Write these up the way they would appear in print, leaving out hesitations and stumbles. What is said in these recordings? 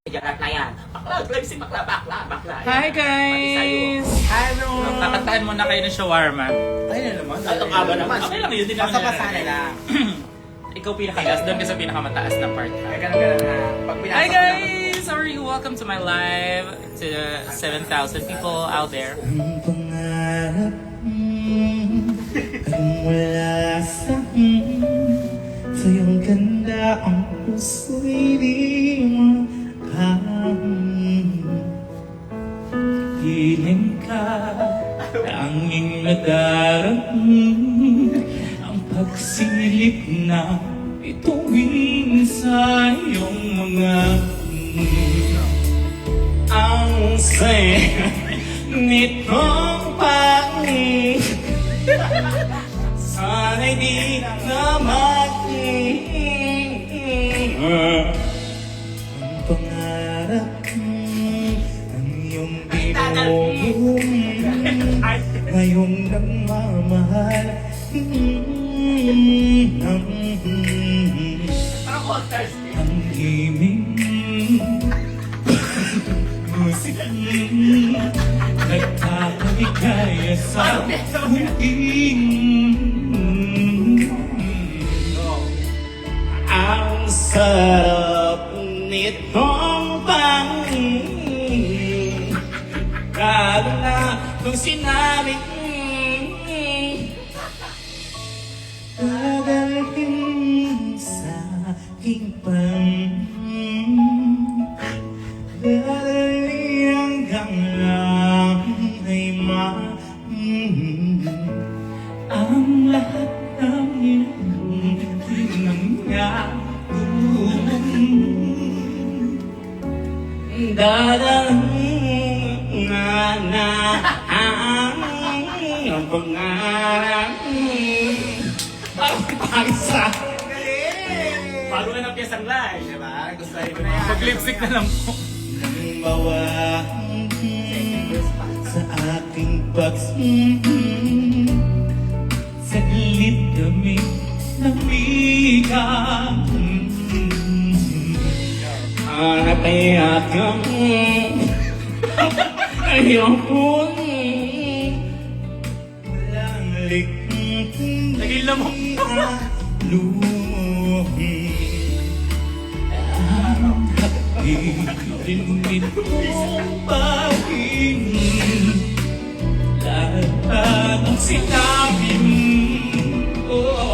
Jarak na yan. Bakla, si bakla. Hi guys! Hello! Kakatahan muna kayo ng shawarma. Ay na naman. Ay, ang aba naman. Okay lang yun, din naman Basta-basta na lang. Ikaw pinakalas, doon ka sa pinakamataas na part. Ay, ganun na. Pag pinasok Hi mo guys! How are you? Welcome to my live, to the 7,000 people out there. Ang pangarap kung wala sa sa iyong ganda ang puso'y di Hiling ka, tanging nadarang ang pagsilip na bituin sa iyong mga ang saya nitong sana'y di naman ang pangarap ng iyong binubuong ngayong nagmamahal ang himing musika nagkakaligaya sa buing ang sarap nitong pangin lalo na kung sinabing dadalhin sa aking dadali hanggang lang ay ang lahat ng hindi nangyari dadalhin na ang pangarap ang sa Bago ka ng piyesang live. Diba? Gustuhin mo na yan. Mag-lipstick na lang po. nang bawaan sa aking saglit kami namigang hanap ay akang ayokong walang likong Naging lamok. Ilinit kong pahingin lahat ang sinabi mo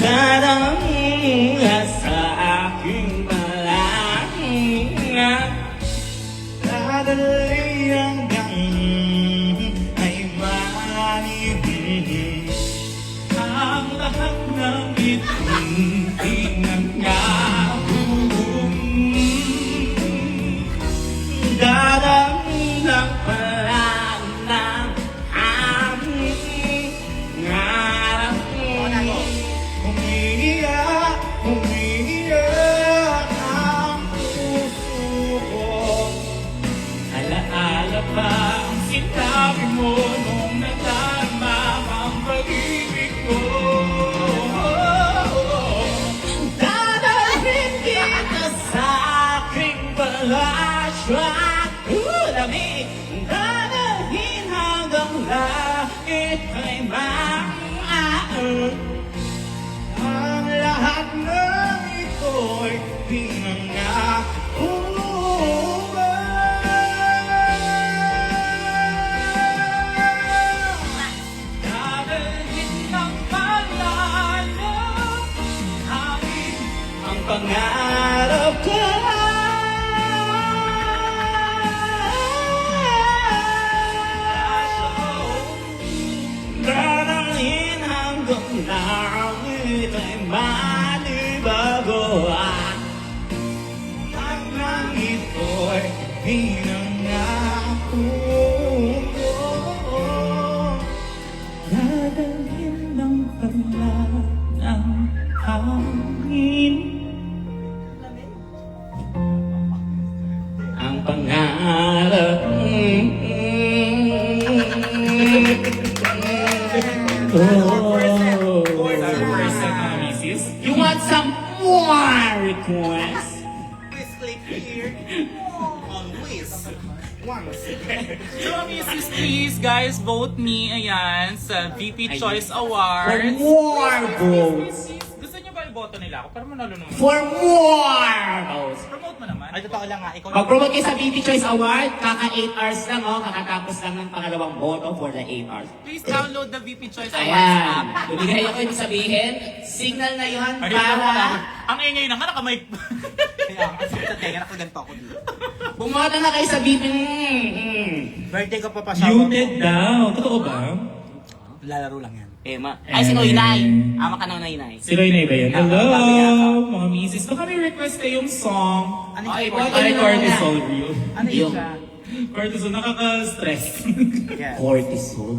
darang sa aking malangin dadali hanggang ay manibig ang lahat ng itinting ng dadang pala ng aming ngarap umiiyak ang puso ko alaala pa ang sinabi mo nung nadarama ang pag-ibig ko dadalhin kita sa aking palasya dadalhin hanggang langit ay ang lahat ng ito'y dadalhin ng palalang hangin ang pangarap ko dadalhin hanggang langit ay manibago ang langit ko'y pinangako ko dadalhin ng ng hangin ang pangarap You want some more requests? sleep here. Always. Once. So, Mrs. Please, guys, vote me, ayan, sa VP Choice For Awards. more votes. Gusto niyo ba iboto nila ako? Para manalo naman. For more votes. Promote mo naman. Ay, totoo lang nga. Ikaw Mag-promote kayo sa BT Choice Award, kaka 8 hours lang, oh. Kakatapos lang ng pangalawang boto for the 8 hours. Please download the VP Choice Awards Ayan. app. Bumigay ako ibig sabihin, signal na yun Ayun na para Ang ingay na nga, nakamike. Kaya, kasi sa tenga, nakaganto ako dito. bumoto na kayo sa BT. Birthday ko pa pa siya. Muted daw. Totoo ba? Lalaro lang yan. Ay, si Noynay. Ama ka ng Noynay. Si Noynay ba yan? Hello, mga misis. Baka may request kayong song. Ano Ay, yung ay, cortisol. Ano yun siya? Cortisol, nakaka-stress. Yeah. Cortisol.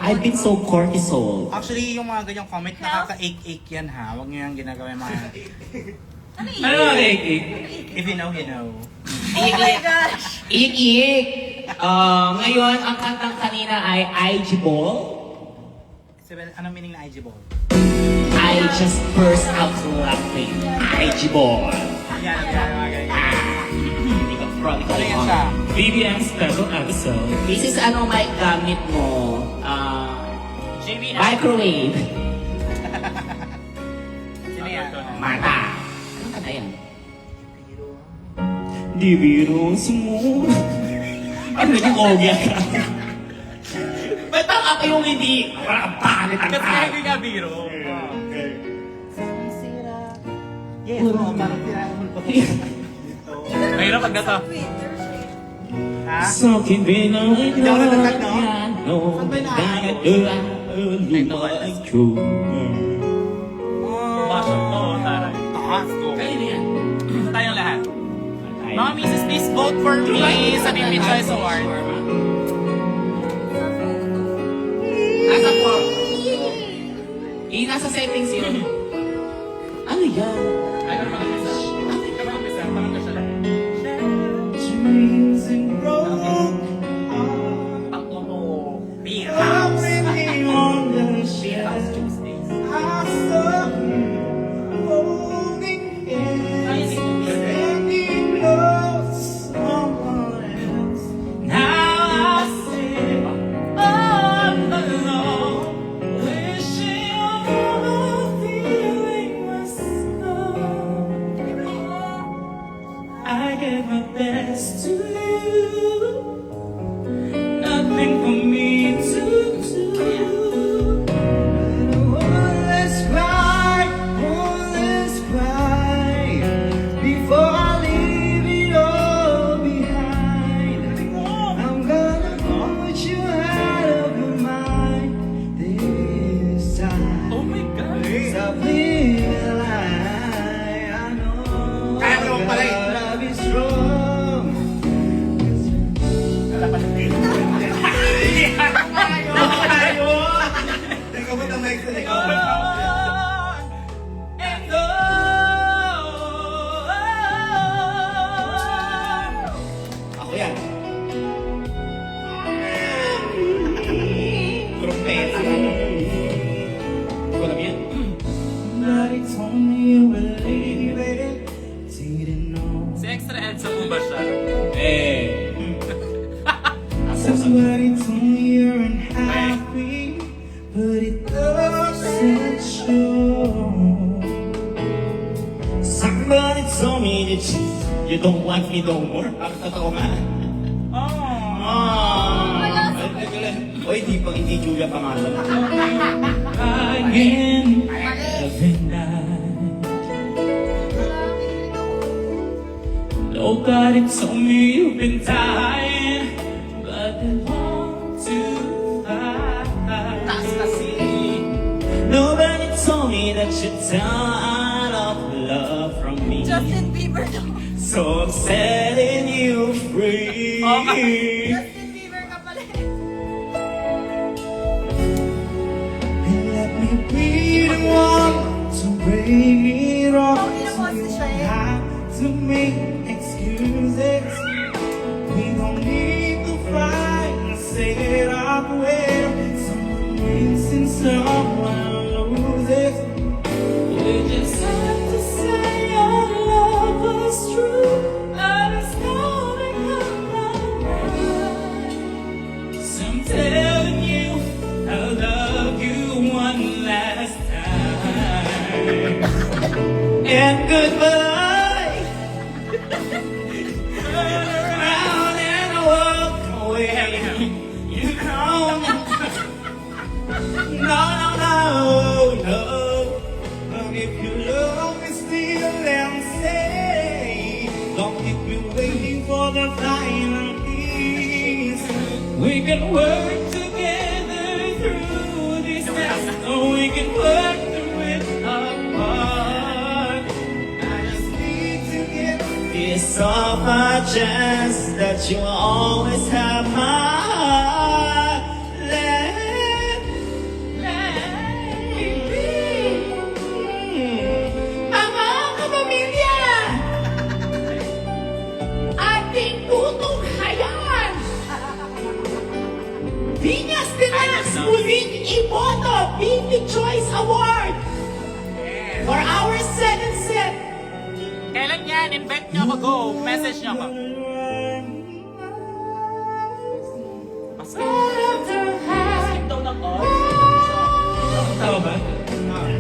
I've been so cortisol. Actually, yung mga ganyang comment, nakaka-ache-ache yan ha. Huwag nyo yung ginagawa yung mga... Ano ang ik-ik? If you know, you know. Oh my gosh! Ik-ik! Ngayon, ang kantang kanina ay IG Ball. Anong meaning na IG ball? I just burst out laughing. IG Ball. Yan, mga ganyan. Hindi ka pro, hindi ka Ano yan siya? BBM special episode. This is ano may gamit mo. JBL. Microwave. Sino yan? Mata. Ano ka na yan? Di biro mo. Ano naging ogya ka? Ba't ang ako yung hindi? Parang pangit ang Kasi hindi nga biro. Yes, oo, parang tirahan ko ito. Mahirap pag nata. Ha? So can be no Hindi ako natagtag, no? no. Saan ba That I true. Pasok to, taray. Taas ko. Kayo na yan. Tayong lahat. Mga misis, please vote for me sa VP Choice Award. Nasa po. Nasa settings yun. Ano yan? Ay, ano mga misa? Ikaw mga misa, parang ka siya lang. Dreams and broken Ang tono. Beer hearts. house. Everything on the Beer house shelf. Tuesdays. I saw you holding hands. Standing close to someone else. Now I sit all alone, wishing all the feeling was gone. I gave my best to you, nothing for me to do. Let's cry before I leave it all behind. I'm gonna put you out of my mind this time. Oh my God. Stop living a lie. I know Kaya mo naman pala eh. love is wrong. Ikaw ba ang mic sa ikaw? Ako yan. Trumpeta. Ko alam yan. Nobody told me you were lady, baby. Didn't know. Si Extra Ed sa po ba siya? Somebody told me you're unhappy, but it doesn't show. Somebody told me that you don't like me no more. Ang totoo nga. Oy, hindi Julia pangalan. Again, every night. Nobody told me you've been dying, but they want to fight. Nobody told me that you're tired of love from me. Justin Bieber daw. So I'm setting you free. Justin Bieber ka pala eh. And let me be the one to break it off. Okay na po si You Shai. don't have to make excuses. We don't need to fight and say it up where someone wins and someone loses. We just have to say our love was true. Don't keep me waiting for the final piece. We can work together through this test, or we can work through it apart. I just need to get this off my chest, that you will always have my heart. Let me be. Mga kapamilya, ating tutunghayan. Vinyas Pinas muling iboto Beauty Choice Award for our second set. Kailan yan? Invite nyo ako. Go. Message nyo ako. Skip daw ng all. Tama ba?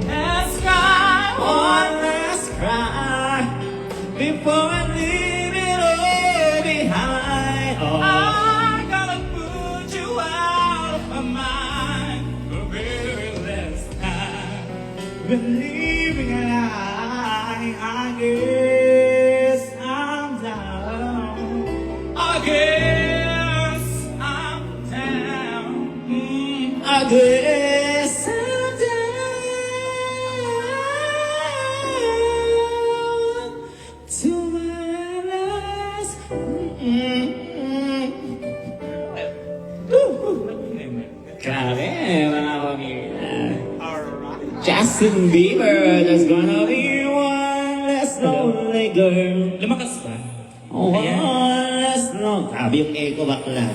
Let's cry, one last cry before I leave it all behind. I'm gonna put you out of my mind for the very last time. Believing I guess I'm down. I guess I'm down. I guess I'm down to my last. Grabe, mga pamilya. Justin Bieber, there's gonna be one less lonely girl. Lumakas ba? One less lonely. Grabe yung echo bakla.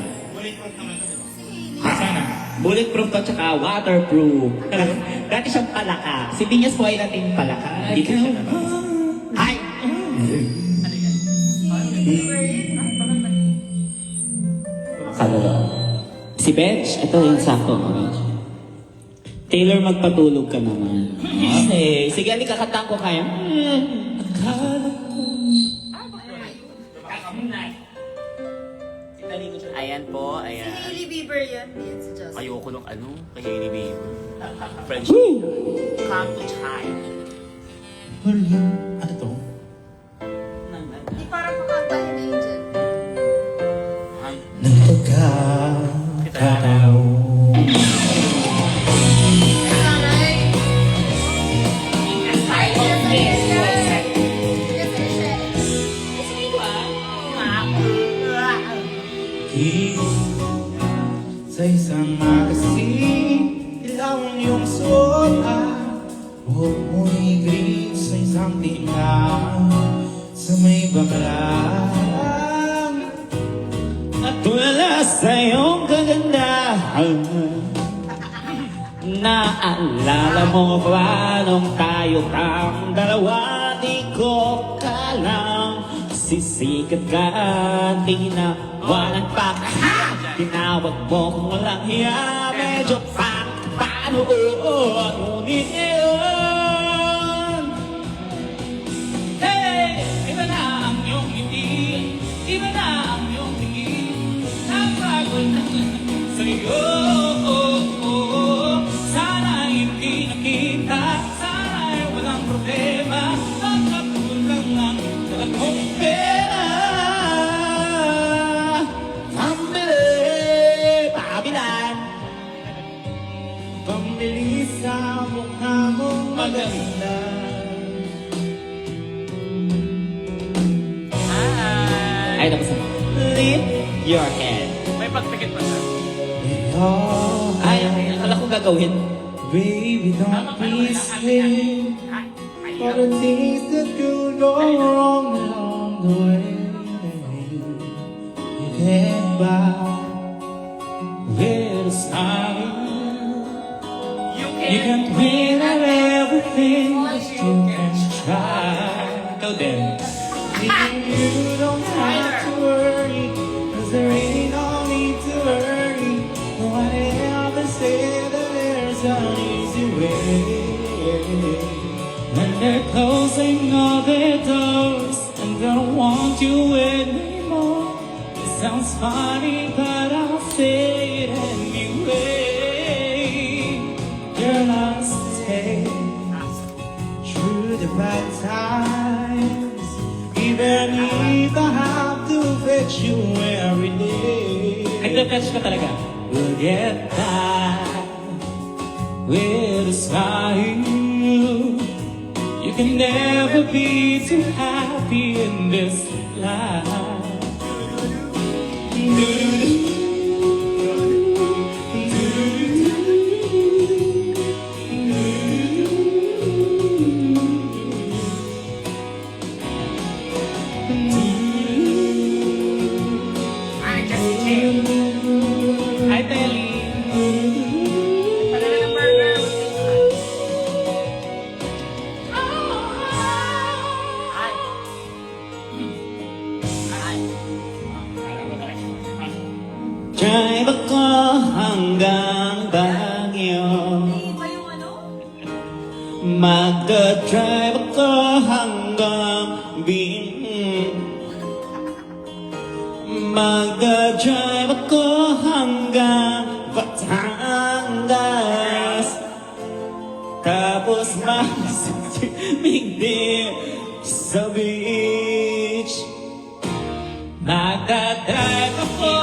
Sana. Bulletproof to tsaka waterproof. Dati siyang palaka. Si Vinyas po ay dating palaka. Dito siya naman. Hi! Kalala. Si Bench, ito yung sakto mo. Taylor, magpatulog ka naman. Okay. Sige, ali kakatang ko kaya. Ayan po, ayan. Hailey Bieber yan. Yan si Justin. Ayoko nung ano, kay Hailey Bieber. French. Come to child. Ano to? Di parang pakantahin na yun dyan. Nang pagkakataw. Aray! Ay, yes, yes, yes. Yes, yes, Sa isang magasin, ilaw ang iyong suot at huwag mo i-green sa isang tinga sa may baklang. At wala sa iyong kagandahan, naalala mo ba nung tayo kang dalawa? Di ko kalang sisikat ka, tinawanan pa ka. Tinawag mo kung walang hiya, medyo paano ngunit yun. Hey, iba na ang iyong ngiti, iba na ang iyong tingin, napagod na sa'yo. Sana hindi nakita, sana walang problema, magkakulang ang dalawang pera. Pambili sa mukha mong maganda. Hi! Ay, tapos na. Lift your head. May pagtikit pa siya. Ay, akala ko gagawin. Baby, don't be scared for the things that could go wrong along the way. You get by with a smile. You can't win at everything, but you can try. Tell them. You don't have to worry, 'cause there ain't no need to worry. Nobody ever said that there's an easy way. When they're closing all their doors and don't want you anymore, it sounds funny, but I'll say it anyway. Girl, I'll stay through the bad times, even Even if I have to fetch you every day, Nagpe-fetch ka talaga. we'll get back with a smile. You can never be too happy in this life. Hi, Telly. Padala ng burger. Drive ako hanggang Baguio. Iba yung ano? Magdadrive ako hanggang Magdadrive ako hanggang Batangas. Tapos masasibig din sa beach. Magdadrive ako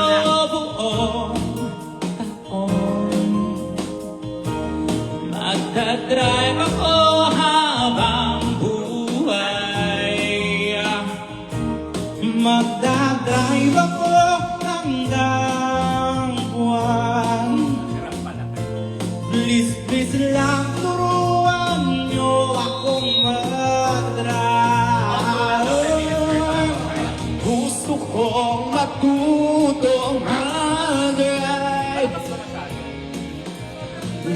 buong taon. Magdadrive ako habang buhay. Magdadrive ako hanggang buwan. Please, please lang turuan niyo akong mag-drive. Gusto kong matutong mag-drive.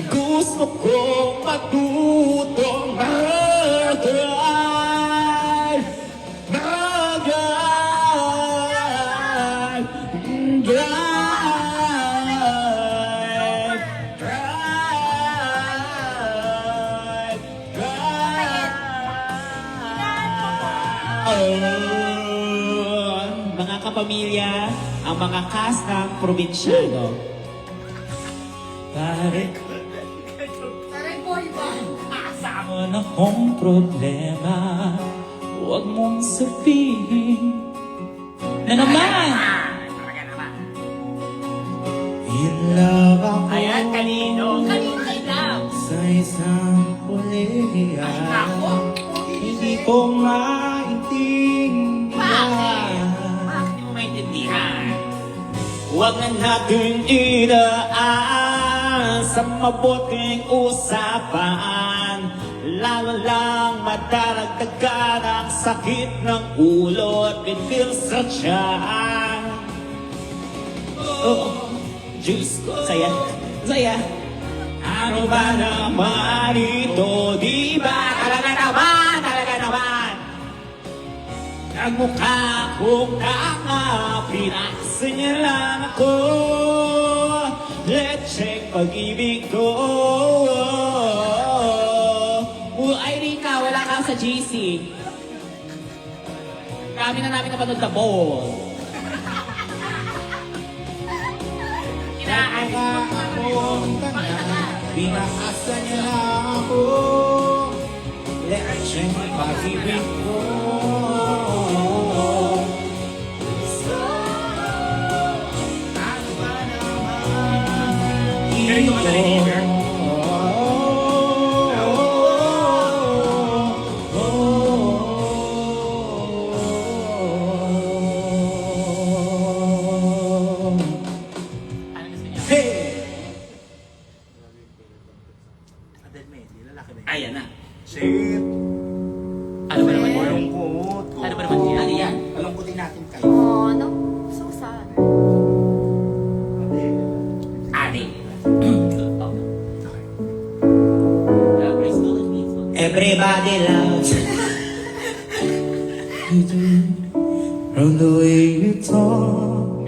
Gusto kong matutong mag-drive. Mag-drive. Drive. Drive. Drive. Mga kapamilya, ang mga cast ng probinsyano. Pare, Taray boy ba? wala akong problema. Huwag mong sabihin na naman. In love ako. Ayan, kanino? Kanino in love? Sa isang kolehiya. Ako? Hindi ko maintindihan. Bakit hindi mo maintindihan? Huwag na natin idaan sa mabuting usapan. Lalo lang madaragdagan ang sakit ng ulo at bitil sa tiyan. Oh, Diyos ko, saya, saya. Ano ba naman ito, di ba? Talaga naman. Nagmukha kong pinagsinyalan ako. Let's check pag-ibig ko. Ay, Rika, wala ka sa GC. Kami na namin napanood na ball. Kinaan ako ang tanga. Pinakasa niya na ako. Let's check pag-ibig ko. Ganito ka na nag-iiber? Ano gusto niya? Adel Medley, lalaki ba yun? Ayan na. Shit! Ano ba naman yan? Malungkot. Ano ba naman yan? Ano yan? Malungkotin natin kayo. Oh, no? So sad. Adel. Ate. Everybody loves you do. From the way you talk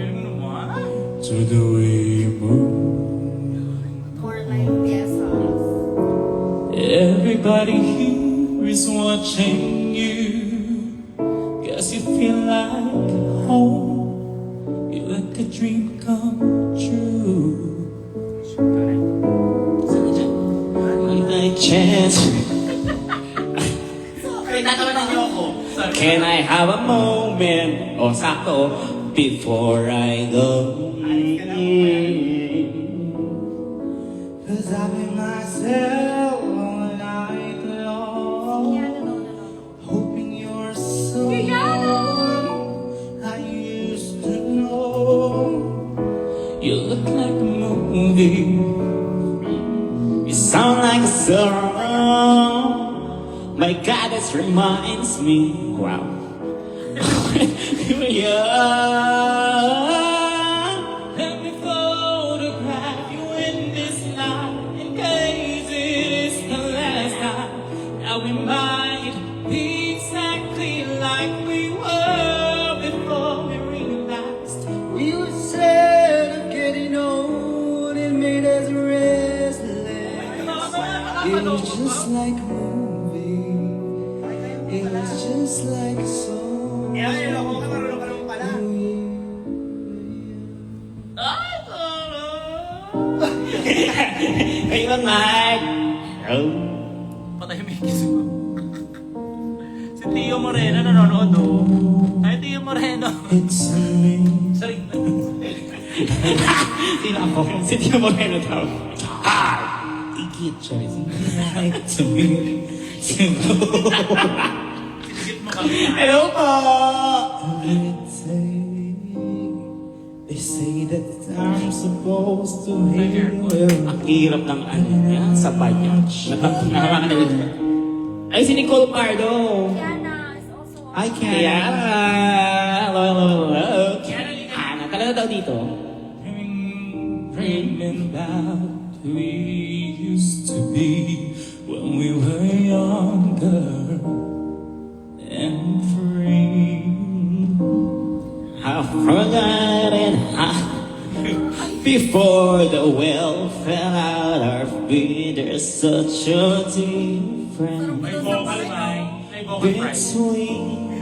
to the way you move. For like pesos. Everybody here is watching you. Guess you feel like home. You let the dream come true. Give a chance. Pinakawalan niyo ako. Sorry. Can I have a moment? Oh, sakto. Before I go. Cause I've been myself all night long, hoping you're someone I used to know. You look like a movie. You sound like a song. My God, this reminds me. Wow. Yeah. Let me photograph you in this night, in case it is the last time. Now we might be exactly like we were before we realized. We were scared of getting old, it made us restless. It was just like a movie, it was just like a song. Hey, Mang Mike! Patahimik si Tio Moreno nanonood oh. Ay, Tio Moreno. It's me. Sorry. Sino ako? Si Tio Moreno daw. Ikit siya. Like to me. Sinigit mo kami. Hello po! They say that I'm supposed to heal. Ang hirap ng ano niya, sabay niya. Nakarangan na dito. Ay, si Nicole Pardo. Kiana is also on. I can't. Yeah. Hello, hello, hello. Ana, talaga daw dito. Dreaming about who we used to be when we were younger and free. I've forgotten before the well fell out our feet. There's such a difference May vocal fry. between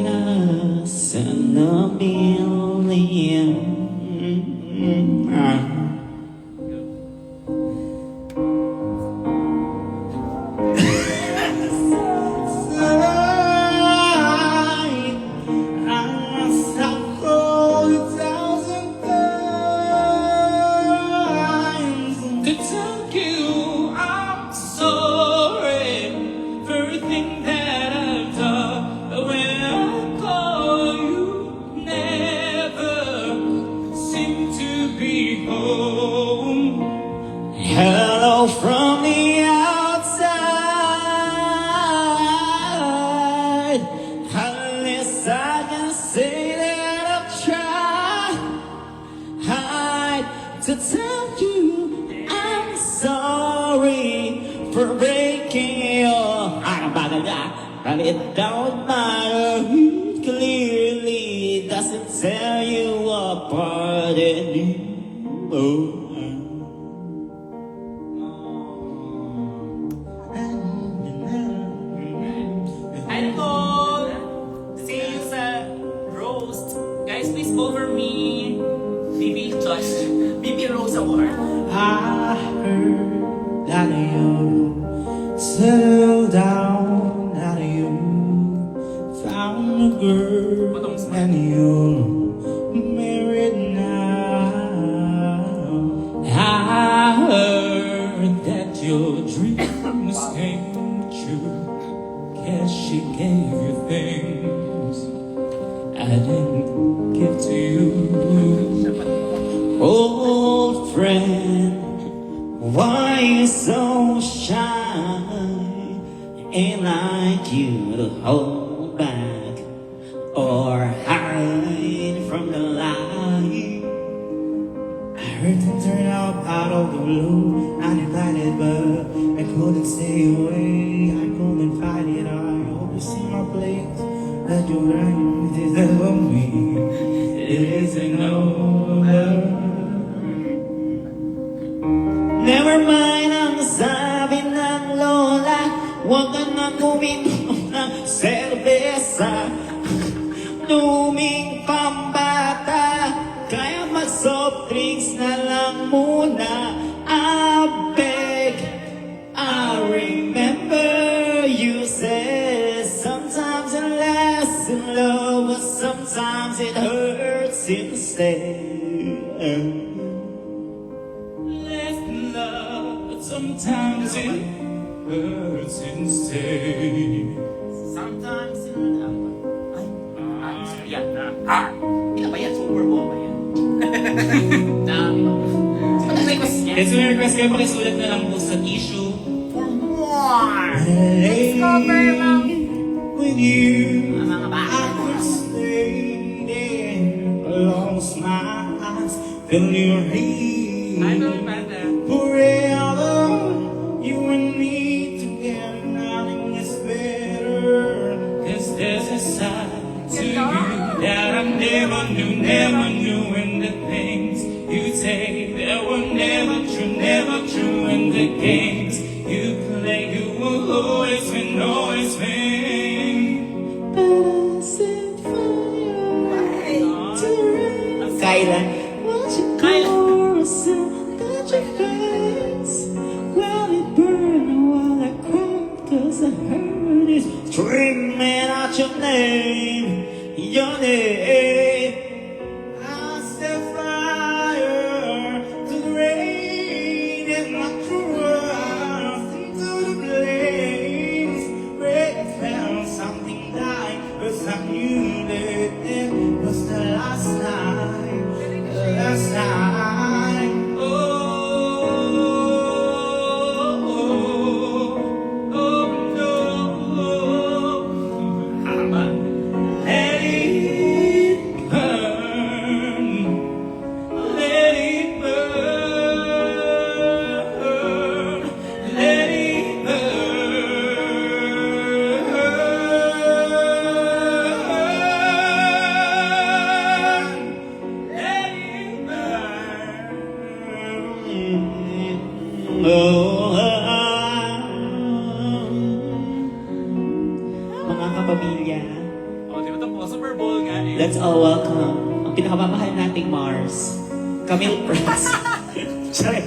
us and a million. I must have called 1,000 times To tell you I'm sorry for everything that I've done. But when I call you, never seem to be home. Hello from the outside. At least I can say that I've tried to tell you I'm sorry for breaking your heart. But it don't matter. It clearly doesn't tell you apart anymore. Hi, Nicole! See you sa roast. Guys, please vote for me. BB Josh. BB Rose Award. I heard that you settled down, that you found a girl and you're married now. I heard that your dreams came true. Guess she gave you things I didn't give to you. Old friend, why you so shy? Ain't like you to hold back or hide from the light. I heard it turn up out of the blue, uninvited, but I couldn't stay away. I couldn't fight it. I hope you see my place, that you're right with it of me. It isn't over. Never mind ang sabi ng lola, huwag ka na uminom ng serbesa. Luming pambata, kaya mag-soft drinks na lang muna. I beg, I remember you said sometimes in life love, but sometimes it hurts instead. Less than love, but sometimes it hurts instead. Sometimes yan. Ito ba yan? Super Bowl ba yan? Dami. Ano ba request niya? Yes, may request kayo, pakisulat na lang po sa issue. For more! Let's cover, ma'am. With you, Mga I bata. could stay there, close my eyes, feel your heat. Forever, you and me together, nothing is better. Cause there's a side to you that I never knew, and the things you say that were never true, and the games you play, you will always win, always win. Kyla, screaming out your name, your name. I set fire to the rain and my true earth into the flames. Red fell, something died, but I knew that it was the last night, the last night. Oh, oh, oh, oh, no. Let it burn. Let it burn. Let it burn. Let it burn. Mga kapamilya, O, di ba ito po? Super Bowl nga eh. let's all welcome ang pinakamamahal nating Mars, Camille Press. Sorry.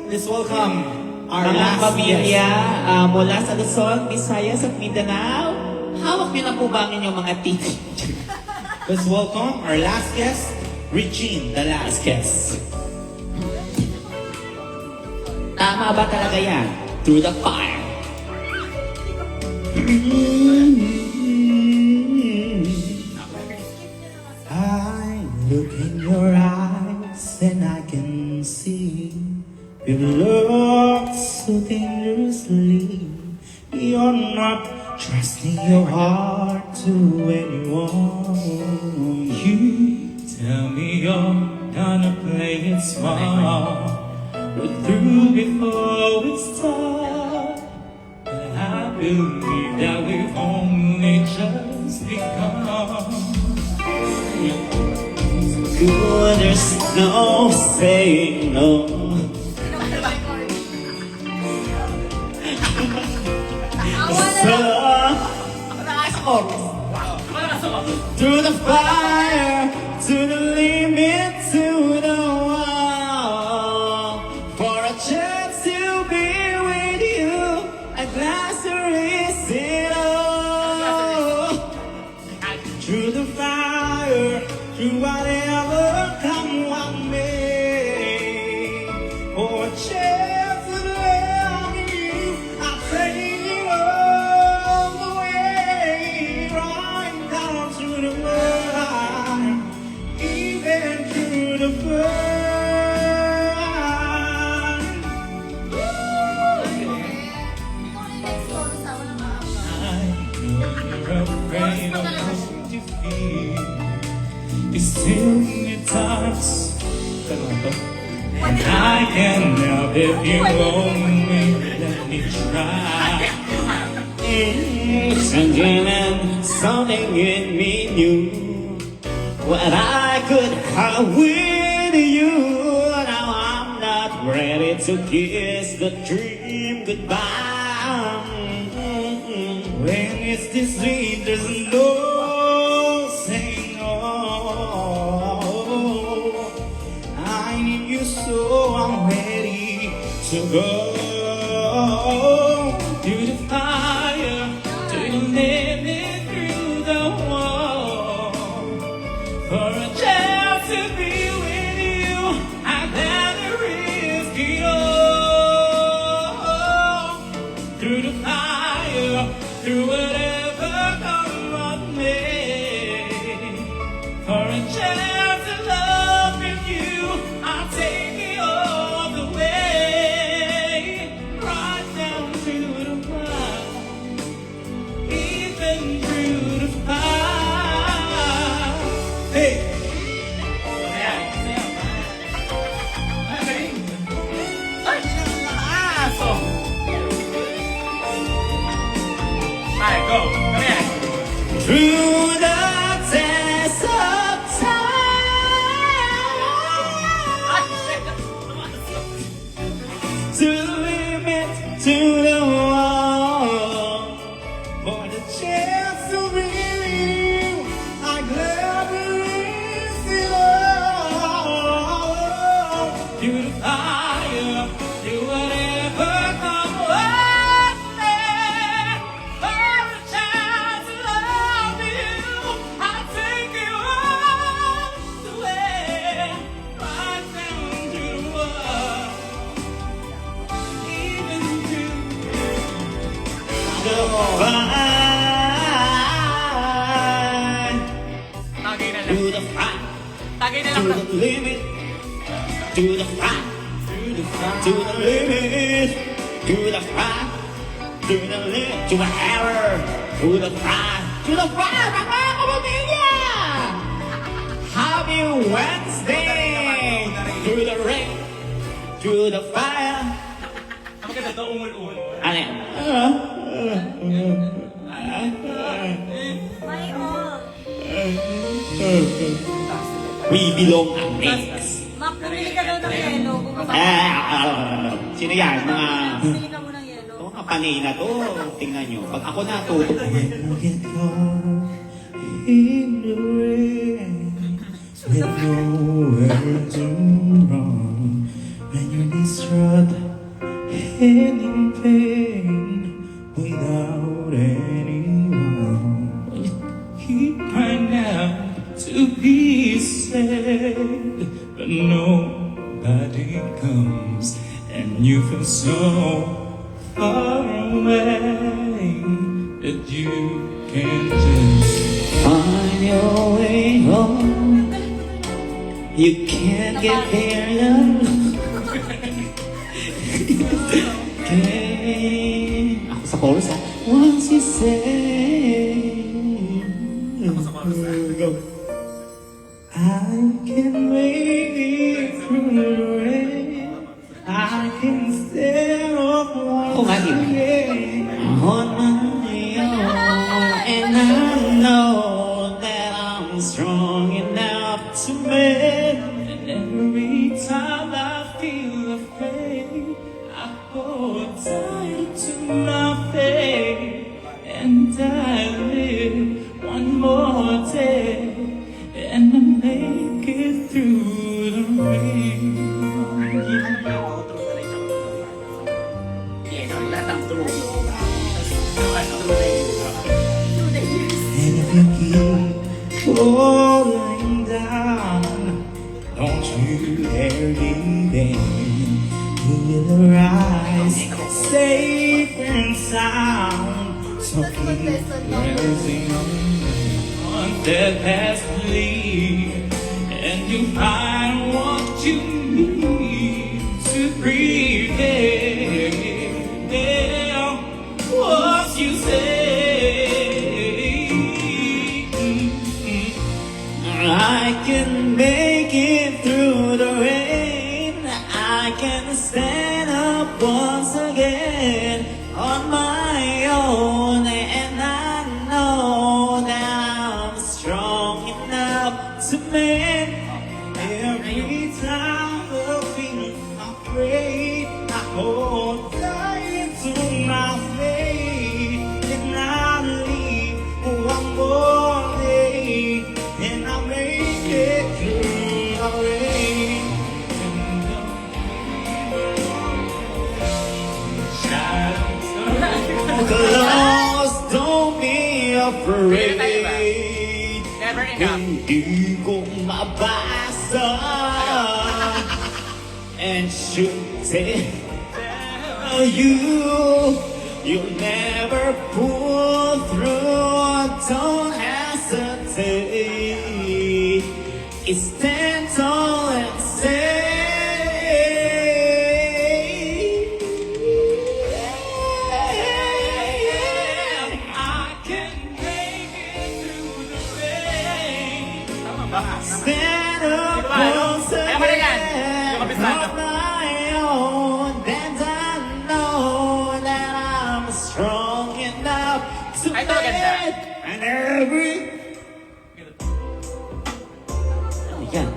Let's welcome our Mga last pamilya guest. mula sa Luzon, Visayas at Mindanao, hawak niyo na po ba ang inyong mga titi? Let's welcome our last guest, Regine, the last guest. Tama ba talaga yan? Through the fire. I look in your eyes and I can see you look so dangerously. You're not trusting your heart to anyone. You tell me you're gonna play it smart. We're through before we start. But I believe that we've only just begun. Good, there's no saying no. So, through the fire, to the limit, to the wall, for a chance to be with you, a glass to risk it all. Through the fire, through whatever come what may, for a chance to love you, I'll take you all the way, right down through the world, even through the burn. You're afraid of what you feel. It's still in your thoughts. And I can help if you only let me try. Something in me knew what I could have with you. Now I'm not ready to kiss the dream goodbye. When it's this sweet, there's no saying no. I need you so I'm ready to go. Through the fire, to the limit, through the wall. Tagay na to lang. the front, Tagay na to lang. the limit, to the front, to the limit, to the front, to the limit, to the error, to the front, mga kapamilya! Happy Wednesday! To the rain, to the fire. Ang maganda to, umul-umul. Ano yan? My all. We belong ang next. Mac, bumili ka daw ng yelo. Bumaba. Sino yan? Mga... Bumili ka mo ng yelo. Ito mga panay na to. Tingnan nyo. Pag ako natuto. Get caught in the rain with nowhere to run. When you're distraught and in pain without anyone, keep crying out to be saved, but nobody comes, and you feel so far away that you can't just find your way home. You can't get there now. Ako sa chorus ha. Once you say I can make it through the rain, I can stand up Ako nga, once di ba? again. On my own, and I know that I'm strong enough to make. And every time I feel afraid, I hold tight to my faith, and I live one more day, and I make it through the rain. Yes, ang lahat ng true. And if you keep falling down, don't you dare give in. You will rise safe and sound. So keep rising on steadfastly, and you find what you need to prevail. What you say. I can make it through the rain. I can stand up once again on my own, and I know that I'm strong enough to make. Every time I feel afraid, I hold tight to my faith, and I live one more day, and I make it through the rain. Close, don't be afraid. Never enough. Hindi ko mabasa and should tell you, you'll never pull through. Don't hesitate. Stand tall and say, I can make it through the rain. Stand up once Kaya mo na yan. again Yung kapitan. on my own, and I know that I'm strong enough to Ay, ito maganda. make. And every Ano yan?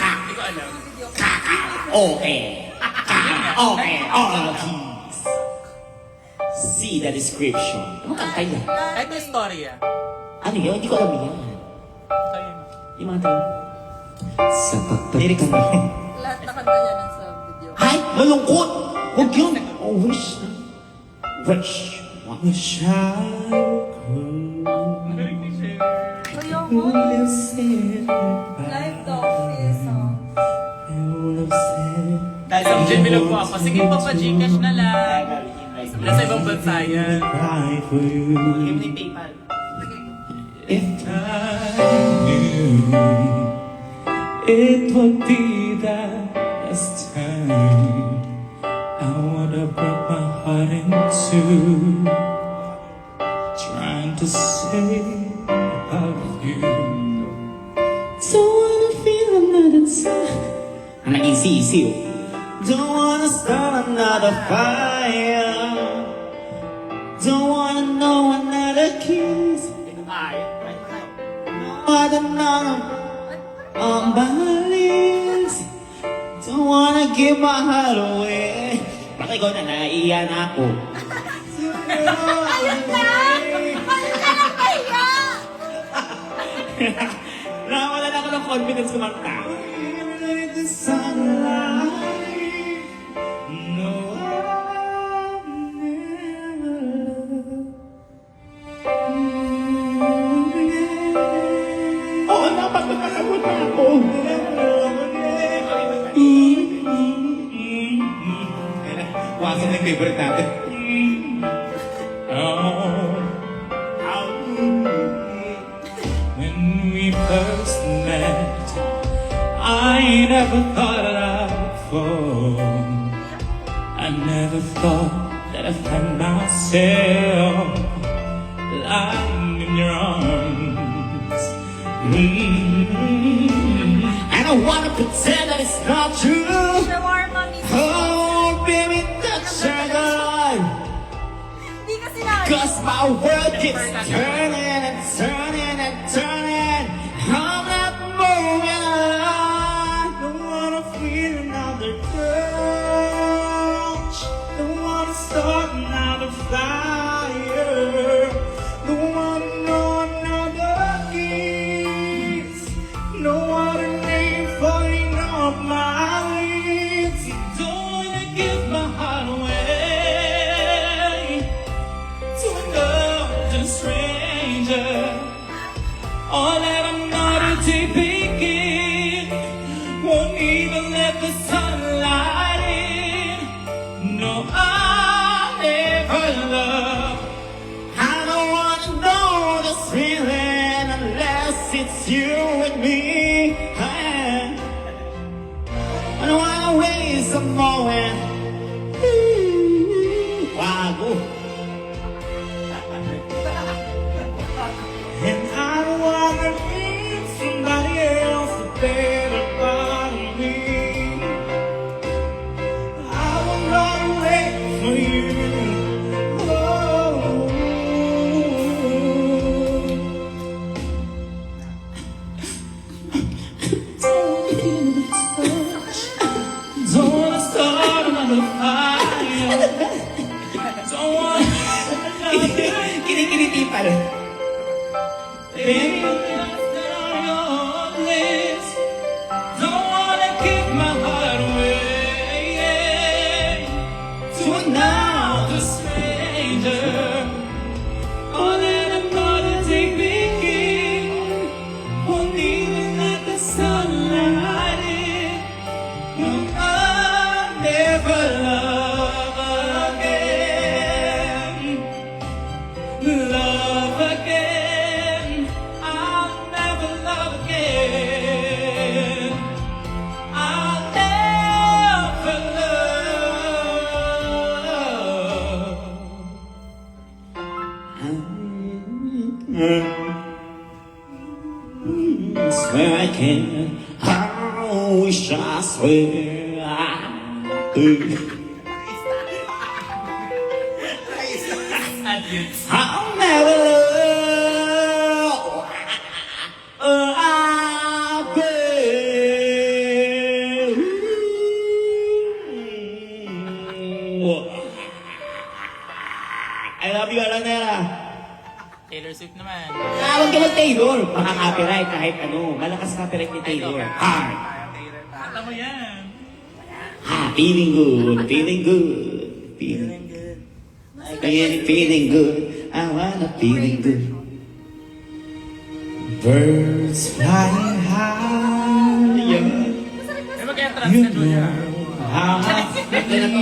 Hindi ko alam. Okay. Okay. All keys. See the description. Ano kanta yan? Ay, ito istorya. Ano yun? Hindi ko alam yan. Kayo. Yung mga tayo. Sa pagtalikan mo. Lahat na kanta niya nun sa video. Ay! Malungkot! Huwag yun! Oh, wish na. Wish. wish I could Ayoko. have said Live daw. Yes, oh. I would have said Dahil sa Jen Bilog po ako, sige pa Gcash na lang. Nasa ibang bansa yan. cry for you. Yung ni PayPal. If I knew it would be that last time, I would have broke my heart in two, trying to say I love you. Don't wanna feel another time. Ang naging sisiw. Don't wanna start another fire. Don't wanna know another kiss. I don't know on my lips. Don't wanna give my heart away. Bakit ikaw na naiiyan ako? Ayun na! Ayun ka lang kaya! Nawalan ako ng confidence kumanta. Like the sunlight, no, I've never loved. Oo, napagpapagod na ako. Wasok na yung favorite natin. Oh, when we first met, I never thought that I would fall. I never thought that I'd find myself lying in your arms. I don't wanna pretend that it's not true. Shawarma mismo. Oh, baby, that's your God. Hindi kasi na. Cause my world keeps turning and turning and turning. I'm not moving on. Don't wanna feel another touch. Don't wanna start another fire. Don't wanna know another kiss. No other name falling off my lips. Don't wanna give my heart away to another stranger. Or let another day begin. Won't even let the sunlight in. No, I'll never love. I don't wanna know this feeling unless it's you and me. I don't wanna waste a moment. Wago. And I don't wanna need somebody else to better part of me. I will run away for you. Oh. Don't wanna start another fire. Don't wanna Kinikiliti pa rin. Baby, on your lips. Don't wanna give my heart away to another stranger. Or let another day begin. Won't even let the sunlight in. No, I'll never love again. Love again. I'll never love again. I'll never love. Swear I can. I wish I swear I could. I'll never love I love you, Alanera. Taylor Swift naman. Tawag ka mag-Taylor. Maka-copyright kahit ano. Malakas copyright ni Taylor. Hard. Kata mo yan. Feeling good, feeling good, feeling good. Feeling good. I wanna feeling good. Birds flying high. May mag-entrance ka, Julia. How I feel.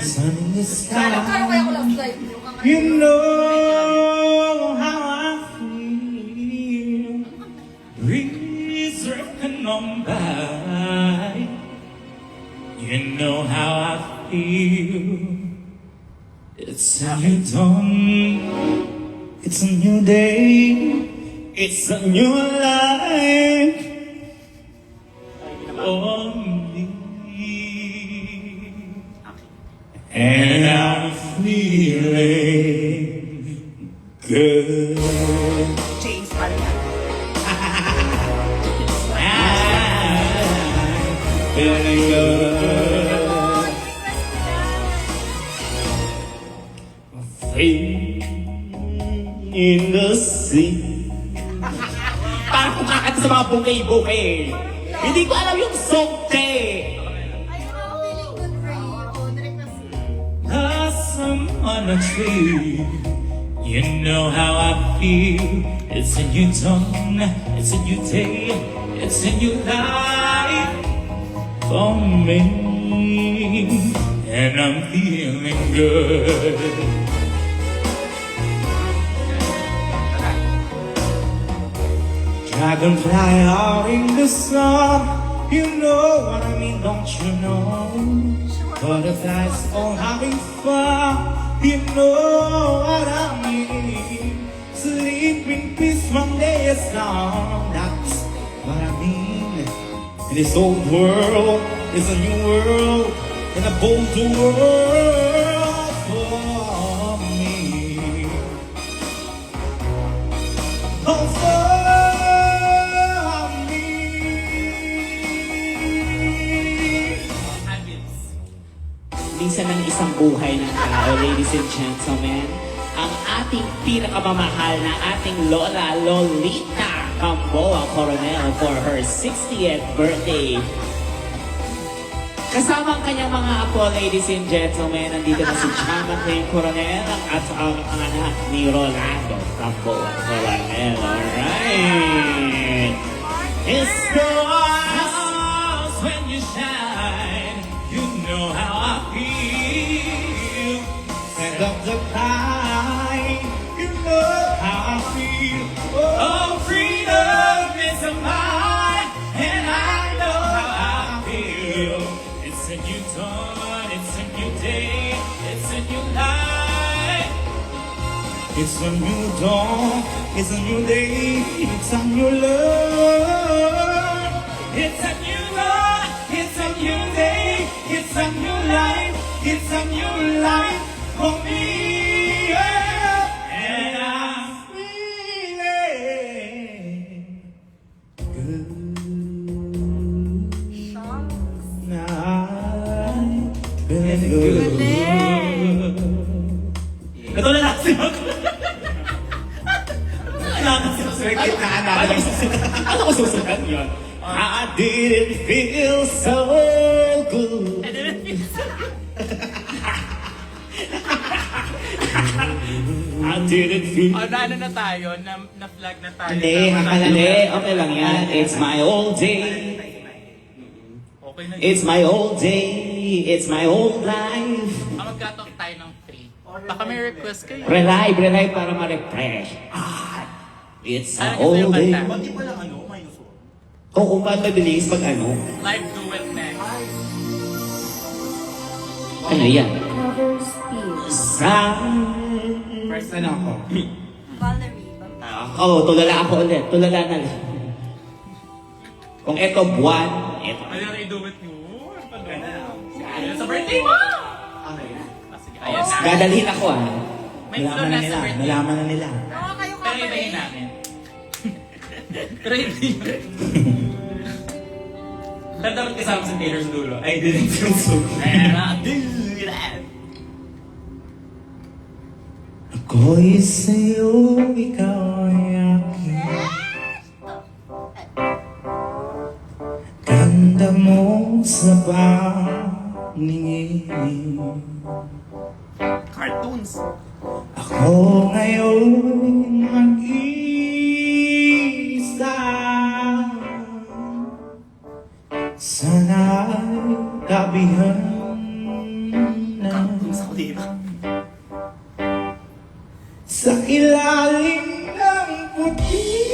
Sun in the Kaya sky. kaya ko lang live. You know come by. You know how I feel. It's a new dawn. It's a new day. It's a new life for me. And I'm feeling good. James pala yan. I'm feeling good. Feet in the sea. Parang kung kakanta sa mga bouquet-bouquet. Hindi ko alam yung song, te. Ayun ako, feeling good for you. Oh, nirequest mo. Blossom on a tree. You know how I feel. It's a new dawn. It's a new day. It's a new life for me. And I'm feeling good. Dragonfly out in the sun. You know what I mean, don't you know? Butterflies all having fun. You know what I mean. Sleep in peace one day is long. That's what I mean. In this old world is a new world, and a bolder world for me. Oh, for me. Minsan ng isang buhay ng tao, ladies and gentlemen, ang ating pinakamamahal na ating Lola Lolita Gamboa Coronel for her 60th birthday. Kasama ang kanyang mga apo, ladies and gentlemen, nandito na si Chama Clean Coronel at ang anak ni Rolando Gamboa Coronel. Alright! It's the house when you shine. You know how I feel. Send up the pine. You know how I feel. Oh, freedom is mine, and I know how I feel. It's a new dawn. It's a new day. It's a new life. It's a new dawn, it's a new day, it's a new love. It's a new dawn, it's a new day, it's a new life, it's a new life for me. Yeah. And I'm feeling good now. Feeling good. Ito na natin ako. Ano ko susunod yun? I didn't feel so good. I didn't feel. Ano na tayo? Na-flag na tayo. Hindi, okay lang yan. It's my old day. Okay na. It's my old day. It's my old life. Magkatok tayo ng 3. Baka may request kayo. Relive para ma-refresh. It's my Ano old gusto day. yung kanta? Di ba lang ano, minus 1? Kung paano mabilis pag ano. Live duet next. Ano yan? Cover speed. First na ako. Valerie. Tulala ako ulit. Tulala na lang. Kung eto buwan, eto. Ano na i-duet nyo? Ayun sa birthday mo! Sige, ayan na. Dadalhin ako May flow na sa birthday. Nalaman na nila. Oo, kayo Pero cover ibahin eh. namin. Pero hindi. Pero dapat kasama sa Taylor's dulo. I didn't feel so good. Ako'y sa'yo, ikaw ay aking. Ganda mo sa paningin. Cartoons. Ako ngayon mag-isa. Sana'y tabihan na sa ilalim ng puti.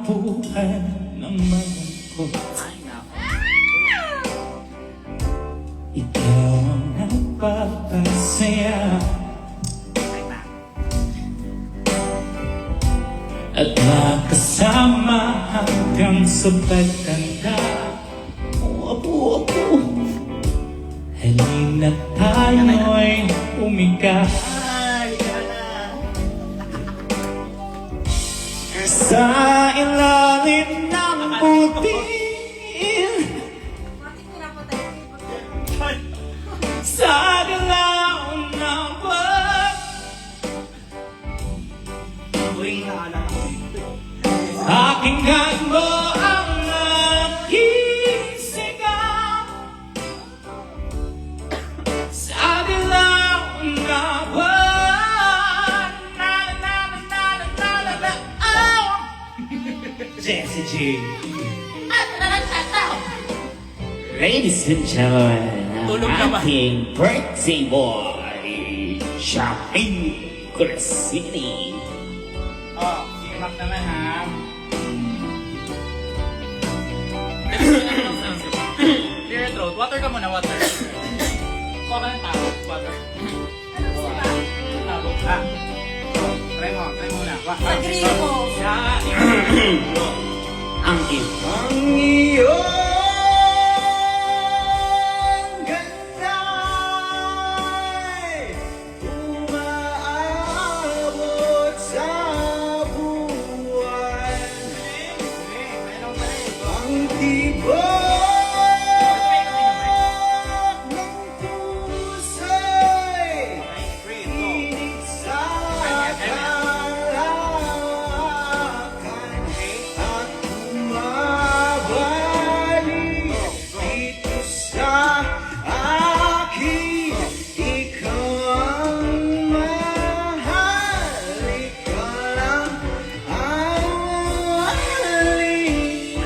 buhay naman ko. Ikaw ang nagpapasaya at nakasama hanggang sa pagtanda. Apo, halina tayo'y umiga sa ilalim ng puting, sa dilaw ng buwan. Pakinggan mo ang aking sigaw sa dilaw ng buwan. Na na na na na na na oh. Jessie J. Ladies and gentlemen, Tulog na ba? ating birthday boy, Shaping Crescini. Oh, sige Mac naman ha. Clear throat. Water ka muna, water. Kuha ka ng tabo. Water. Tabo. Ah. Try mo na. Sa gripo. Ang iyong Ang iyong ganda'y umaabot sa buwan. Ang tibok ng puso'y tinig sa kalakan at umabalik dito sa akin. Ikaw ang mahal, ikaw lang ang mahalin.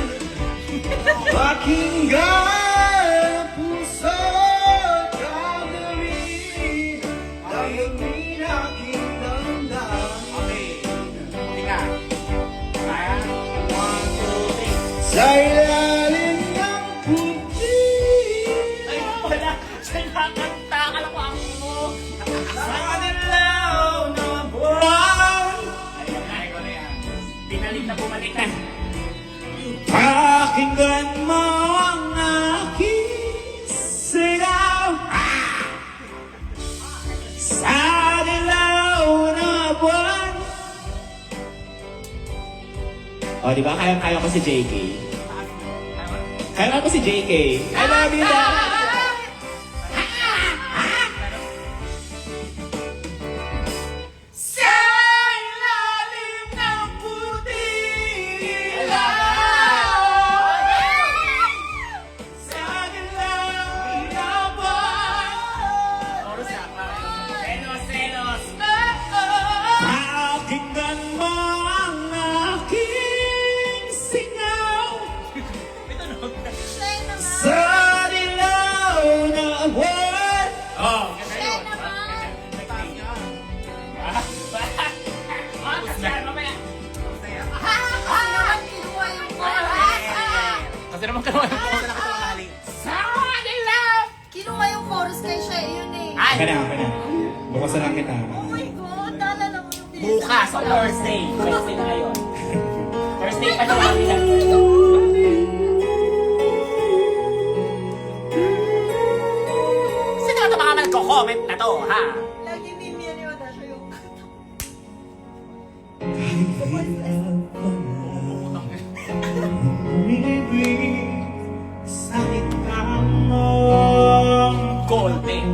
Pakinggan puso at damdamin, damdamin aking damdamin. Sa ilalim ng puti, Ay, wala. Siya nakakanta. Alam ko ang mo. sa dilaw ng buwan. Ay, ko na yan. Binalik na bumalik na. Pakinggan mo ang aking sigaw sa dilaw na buwan. O, di ba? Kaya ko si JK. Kaya ko si JK. I love you, Dad. Sa ilalim ng puting sa dilaw na buwan. Oros na. Selos, selos. Pakinggan mo ang aking singaw Siya naman. sa dilaw na buwan. Oh, Siya naman. Kinuha yung chorus. Kasi naman karoon yung pose na kasama Sa dilaw. Kinuha yung chorus kay siya, yun eh. Ay! Kaya. Bukasan lang kita. Oh my God, naalala mo yung bilis. Bukas, on Thursday. Thursday na ngayon. Thursday pa naman nila. Sino ka ito mga nagko-comment na to, ha? Lagi Mimi yan yun, siya yung... Umibig sa mo. Golden.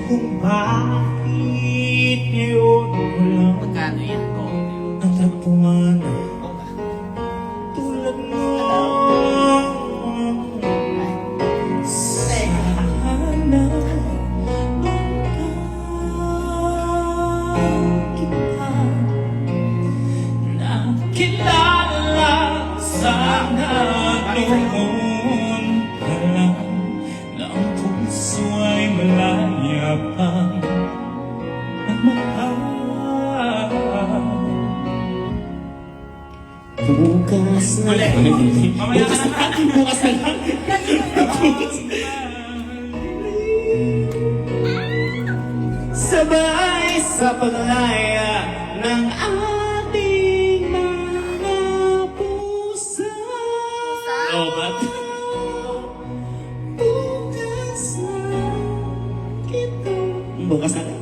Kung bakit ngayon mo lang Magkano yan, golden? natagpuan tulad mo. Sana kita nakilala, sana noon pa lang na ang puso ay malaya pang nagmahal. Bukas na Mamaya ka na. Bukas na lang. Sabay sa paglaya ng ating mga pusa. Oh, but bukas na kita. Bukas na lang.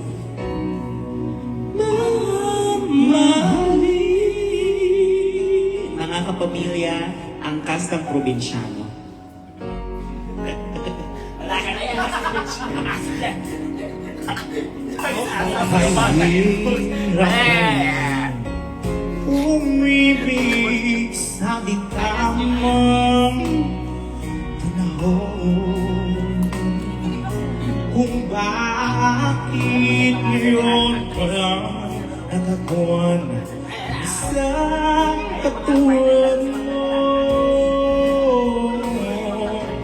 Mamahalin. Mga kapamilya, ang kastang probinsyano. Wala ka na yan. Umibig sa di tamang panahon. Kung bakit ngayon ko lang natagpuan isang katulad mo.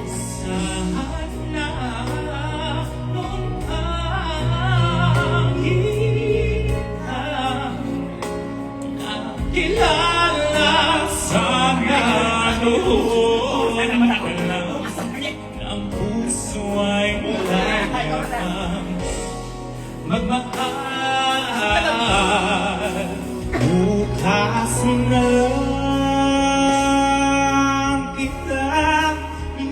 Sana nung nakita kilala sana noon ang puso ay wala pang magmahal. Bukas na lang kita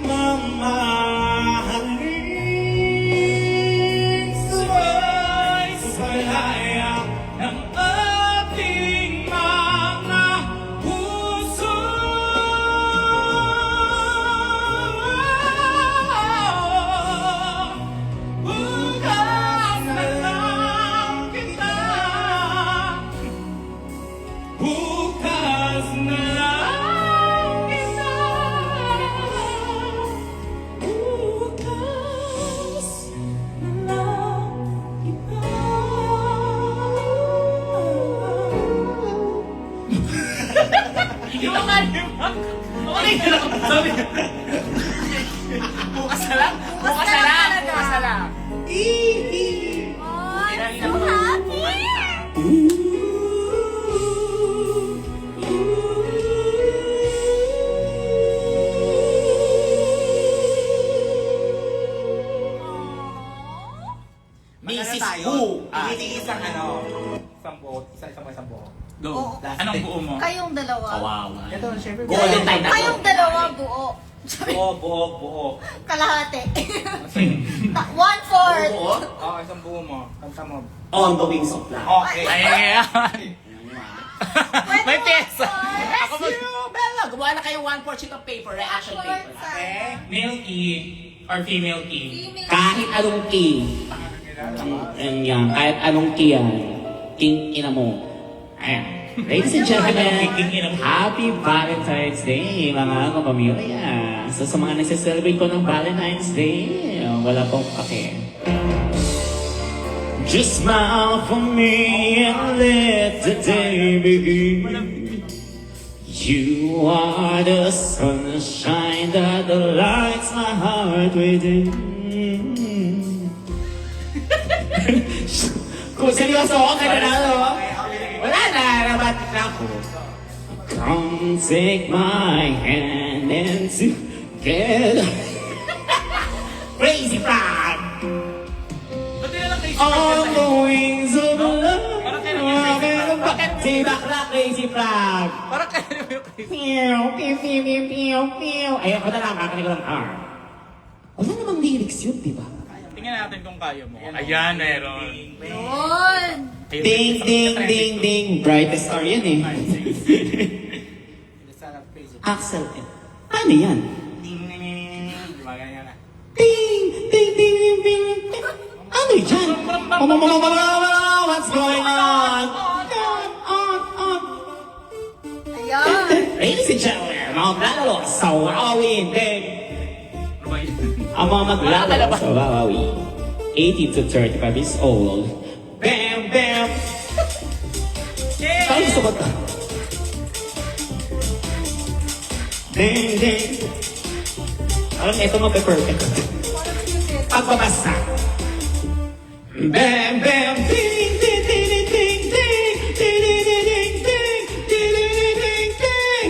mamahalin. Sabay sa palaya ng ating mga puso. Bukas na lang kita. Bukas na lang kita. Bukas na lang kita. Hindi mo nga. Ulit na lang. Sabi. Bukas na lang. Bukas na lang. Bukas na lang. Ay, so happy! Mrs. tayo? Who? Hindi isang isang buo. Isang buo. Go. Oo. Anong buo mo? Kayong dalawa. Kawawa. Ito, syempre. Golden time na. Kayong dalawa buo. Buo. Kalahati. One-fourth. Buo? Oo, isang buo mo. Kanta mo. On the wings of love. Okay. Ay, may Pwede pesa. one-fourth. Ako mag... Bella, gumawa na kayo 1/4 sheet of paper, reaction paper. Okay. Male key or female key? Female. Kahit anong key. Yan, kahit anong key yan. King ina mo. Ayan. Ladies and gentlemen, Happy Valentine's Day, mga kapamilya. So sa mga nagse-celebrate ko ng Valentine's Day, wala pong pake. Just smile for me and let the day begin. You are the sunshine that lights my heart within. Kung seryoso ako, kananalo. Wala na, nabat na ako. Come take my hand and together. Crazy Frog! Ba't di na lang kayo On the wings of love. Parang kayo yung Crazy Frog. Bakit si Bakla Crazy Frog? Parang kayo yung crazy. Pew, pew, pew, pew, pew, pew. Ayoko na lang, kakanig ko lang R. Wala namang lyrics yun, di ba? Tingnan natin kung kaya mo. Ayan, meron. Yun. Ding, ding, ding, ding. Brightest star yan eh. Axel M. Ano yan? Ding, ding, ding. Gumagana na. Ding, ding, ding, ding, ding. Ano yan? What's going on? Ayan. Ladies and gentlemen, mga maglalaro sa Wawawin. Ano ba yun? Ang mga maglalaro sa Wawawin. 18 to 35 years old. Bam, bam. Saan gusto ko ito? Ding, ding. Alam, ito mag-perfect. Pagbabasa. Bam, bam. Ding, ding, ding, ding, ding. Ding, ding, ding, ding. Ding, ding, ding, ding.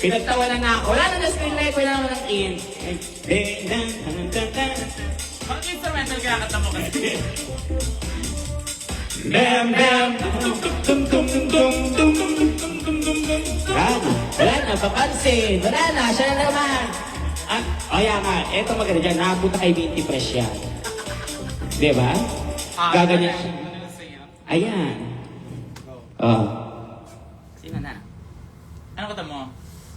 Pinagtawanan na ako. Wala na na screen light, wala naman ang in. Mag-instrumental kaya kata mo kasi. Bam, bam. Wala na, papansin. Wala na, siya na naman. O yan nga, eto maganda dyan. Nakapunta kay Binti Fresh yan. Diba? Gaganyan siya. Ayan. Oh. Sino na? Ano kata mo?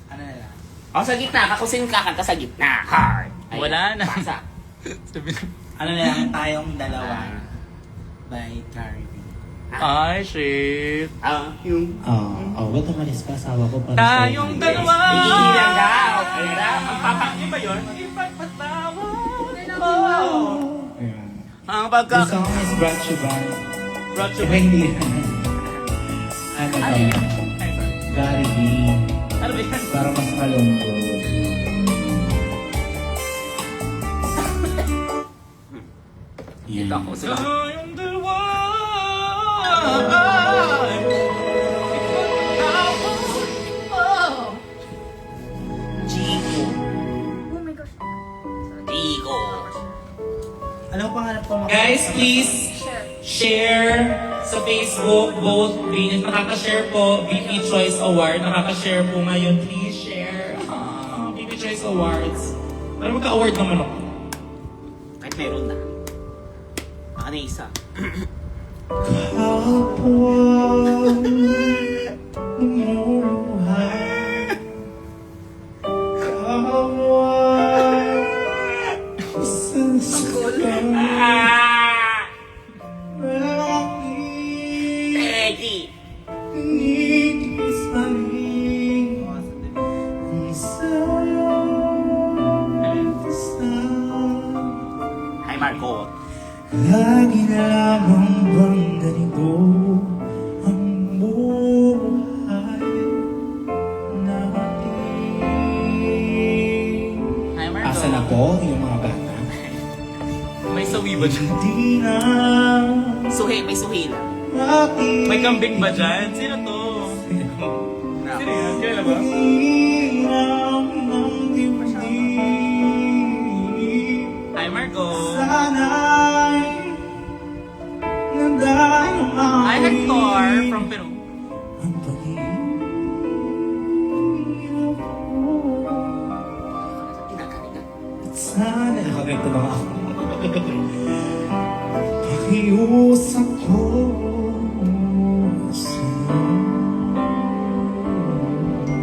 Ano na lang? O, sa gitna. Kakusin kakanta sa gitna. Hard. Ayan. Wala na. Pasa. Ano na lang? Tayong dalawa. By Carrie B. Ay, shit. Yung... Ba't umalis ka? Asawa ko pa. Tayong dalawa. Iilang daw. Kaya na, magpapangin ba yun? Ipagpatawa. Ayan. Ang The pagka... song is brought to you by... Brought to Iba hindi. Ano ba? Ay, Carrie B. Ano ba yan? Para mas malungkot. Dito ako sila. Tayong dalawa. Oh! Chico. Oh my gosh. Chico. Ano ang pangarap ko? Guys, please Share. share sa Facebook, both Venus. Nakaka-share po, VP Choice Award. Nakaka-share po ngayon. Please share. VP Choice Awards. Para magka-award naman ako. Kahit meron na. Baka na isa. Kapwa lumuhay. Kapwa isang sakang langit. Peggy. Nigis na rin ang isang Hi, Marco. lagi na lamang bang ganito ang buhay natin? Hi, Marco. Asa na po yung mga bata? May sawi ba dyan? Hindi na Suhi, may suhi lang. aking May kambing ba dyan? Sino to? Sino yan? Kailan ba? hirap ng dibdib. Hi, Marco. Sana'y nandayang Hi, Hector from Peru. ang pag-ibig ko. Kinakain. At sana nakagay ko na ako. Pakiusap ko sa'yo.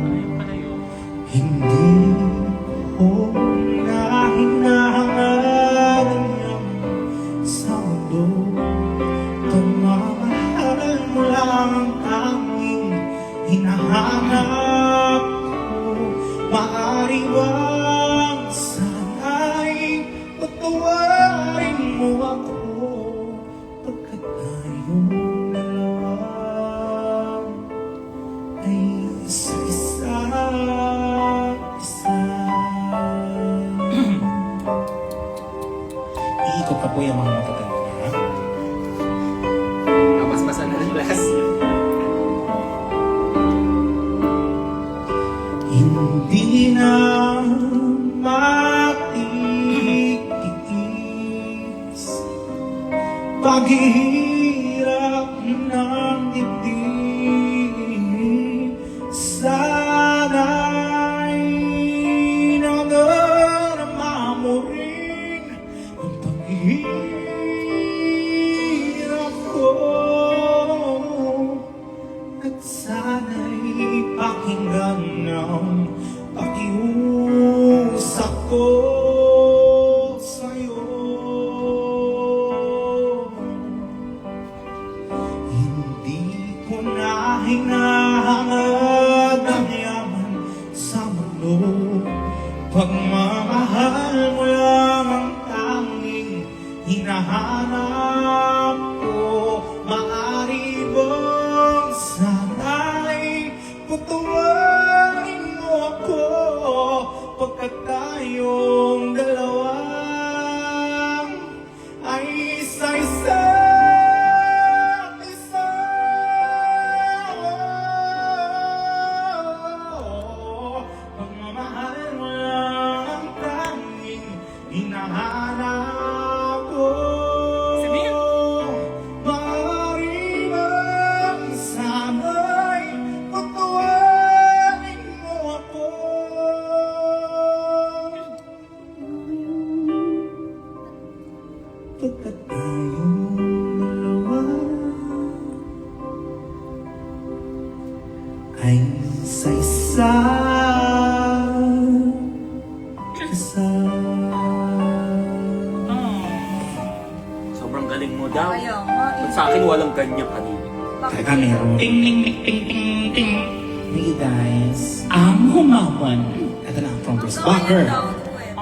Ayun pala yun. Hindi ko na hinahangad ang iyong sa mundo. Pagmamahal mo lang ang tanging hinahanap ko. Maaari bang sana'y patawarin mo ako pagkat tayong dalawa ay isa-isa. Iikot ka po yung mga mataganda. Mabas-basa na ng glass. Hindi na matitiis paghihirap ng dibdib. Sana'y nadarama mo rin ang paghihirap ko. At sana'y pakinggan ng pakiusap ko sa'yo. Hindi ko na hinahangad ang yaman sa mundo. Pagmamahal mo lang ang tanging hinahanap ko. Maaari bang sana'y patawarin mo ako pagkat tayong dalawa ay isa-isa. pagkat tayong dalawa ay isa-isa Sobrang galing mo daw. Kaya nga. Ba't sa akin walang ganyan kanina? Teka, meron. Ting, ting, ting, ting, ting, ting. Hey guys, Ang humawan. ito na ang from Chris Going Bucker. down to it.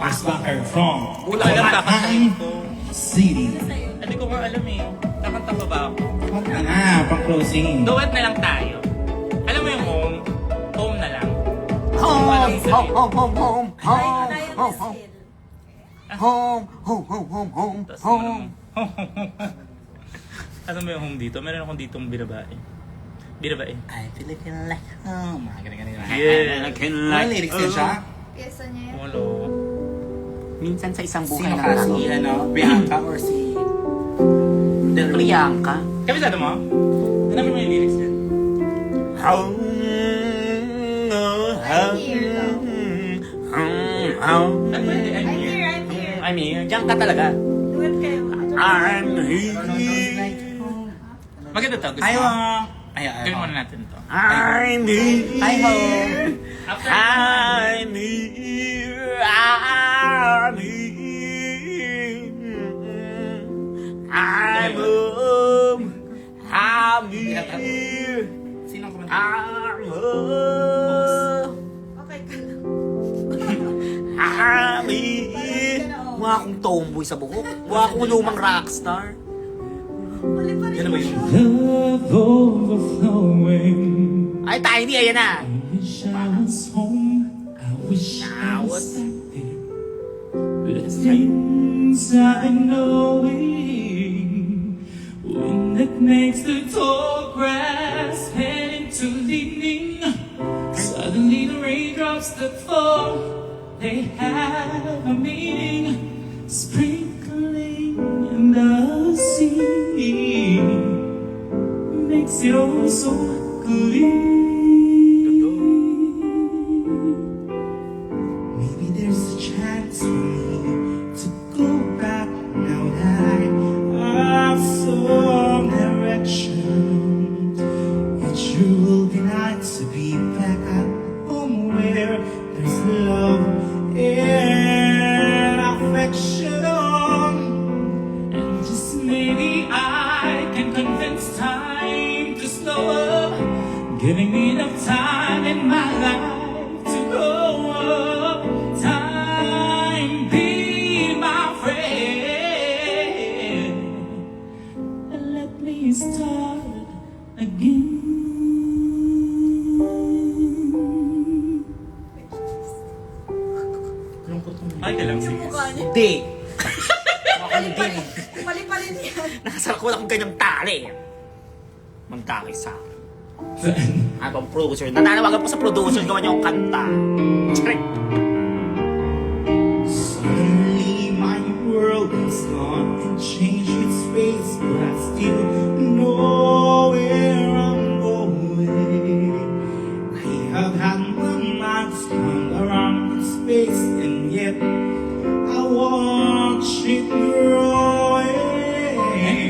Chris Bucker from Wala alam kakantahin ko. City. Hindi ko nga alam eh. Kakanta pa ba ako? Huwag ka na, pang closing. Duet na lang tayo. Alam mo yung home? Home na lang. Home, Walang sabi. home. Ryan Miss Hill. Home. Tapos home. Ano ba yung home dito? Meron akong ditong binabae. Binabae. I feel like home. Mga ganun-ganun. Yeah. Ano lyrics din siya? Pyesa niya yan. Walo. Minsan sa isang buhay Sino ng ka? tao. Si ano? Bianca or si... Del Rey? Priyanka. Kabisado mo? Ano mo yung lyrics yan? Home. I'm here daw. Home. Ano ba yun? I'm here, I'm here. I mean, diyan ka talaga. Duet kayo. I'm here. Maganda to. Gusto Hi, mo? Wong. Ay, Gawin muna natin to. I'm here. Hi, home. After I'm here. I'm here. I'm home. I'm here. Sino ang kumanta? I'm home. Okay ka lang. I'm here. Mukha akong tomboy sa buhok. Mukha akong lumang rockstar. Mali pa rin. Yan na ba yun? Love overflowing. Ay, Tiny, ayan na. Wish I was home. I wish I was back there. The things I've been knowing. Wind that makes the tall grass head into evening. Suddenly the raindrops that fall, they have a meaning. Sprinkling in the sea makes it all so clear. Maybe there's a chance for me to go back now that I've some direction. It sure will be nice to be back at home where there's love and affection. And just maybe I can convince time to slow up, giving me enough time in my life to grow up. Time be my friend and let me start again. Ay, ka lang. Yung Sige. mukha niya. Hindi. Mali pa rin. Mali pa rin yan. Nakasarap ko lang ganyang tali. Magtaki sa akin. Abang producer. Nananawagan po sa producer. Gawa niyo ang kanta. Charing. Suddenly my world has gone and changed its face, but I still know where I'm going. I have had my mind spun around in space, and yet I watch it growing.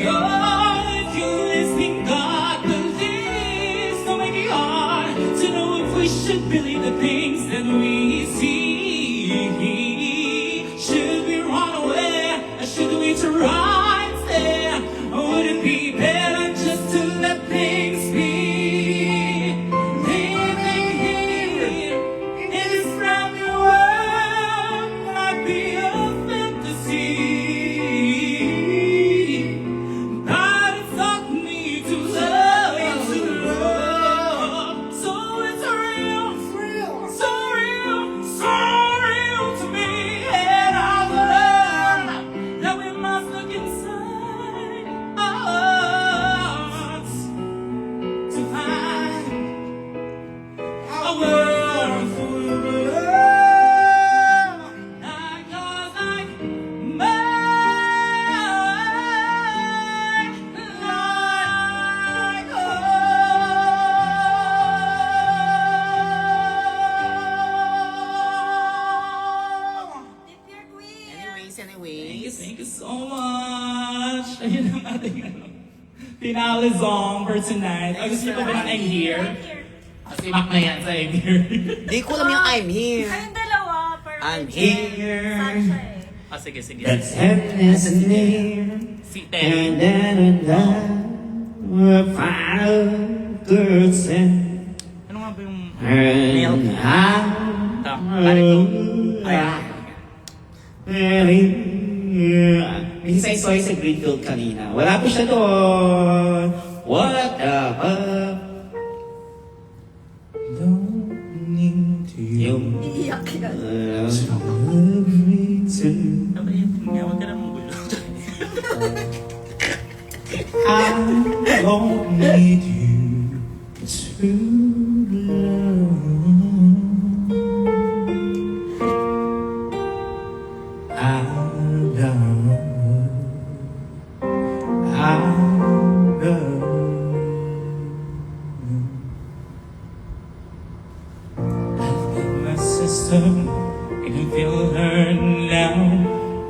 God, if you're listening, God, please don't make it hard to know if we should believe the things that we see. anyways. Thank you so much. Ayun ang ating finale song for tonight. Gusto niyo pa ba ng I'm Here? Si Mac na yan sa I'm Here. Di ko alam yung I'm here. Kayong dalawa, pero I'm here. sad siya eh. Sige, sige. That's happiness in here. Si And Ten. then we'll find a good sin. Ano nga ba yung... And may isa-isoy sa Greenfield kanina. Wala po siya doon. What the fuck? Don't need to Yung Iiyak yan. love me too. Huwag ka naman gulo. I don't need you to love. My sister, I can feel her now.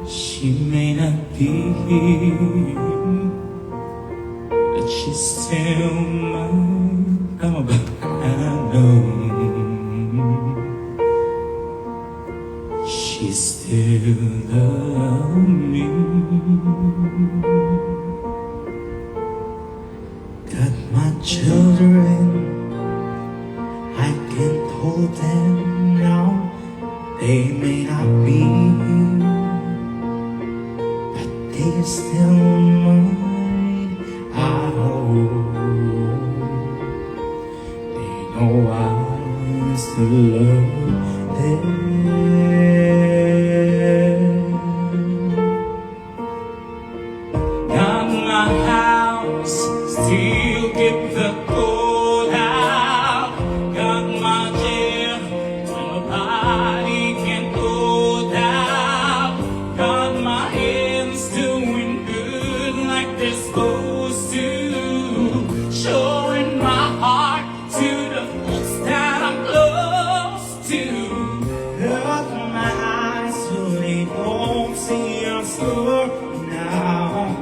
She may not be here, but she's still mine. Come on, I know she still loves me. Got my children, I can hold them now. They may not be here, but they're still mine. I hope they know I still love them. Got my house, still get the cold out. Got my chair, when nobody can go down. Got my hands doing good like they're supposed to. Showing my heart to the folks that I'm close to. Look in my eyes so they don't see us now.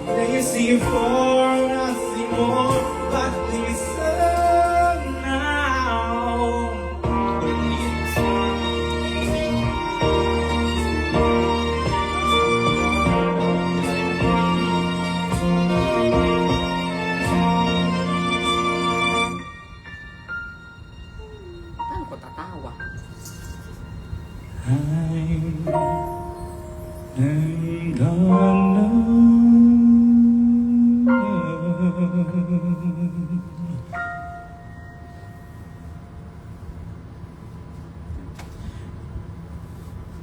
They see for nothing more but this now. Paano ko tatawa? I'm gonna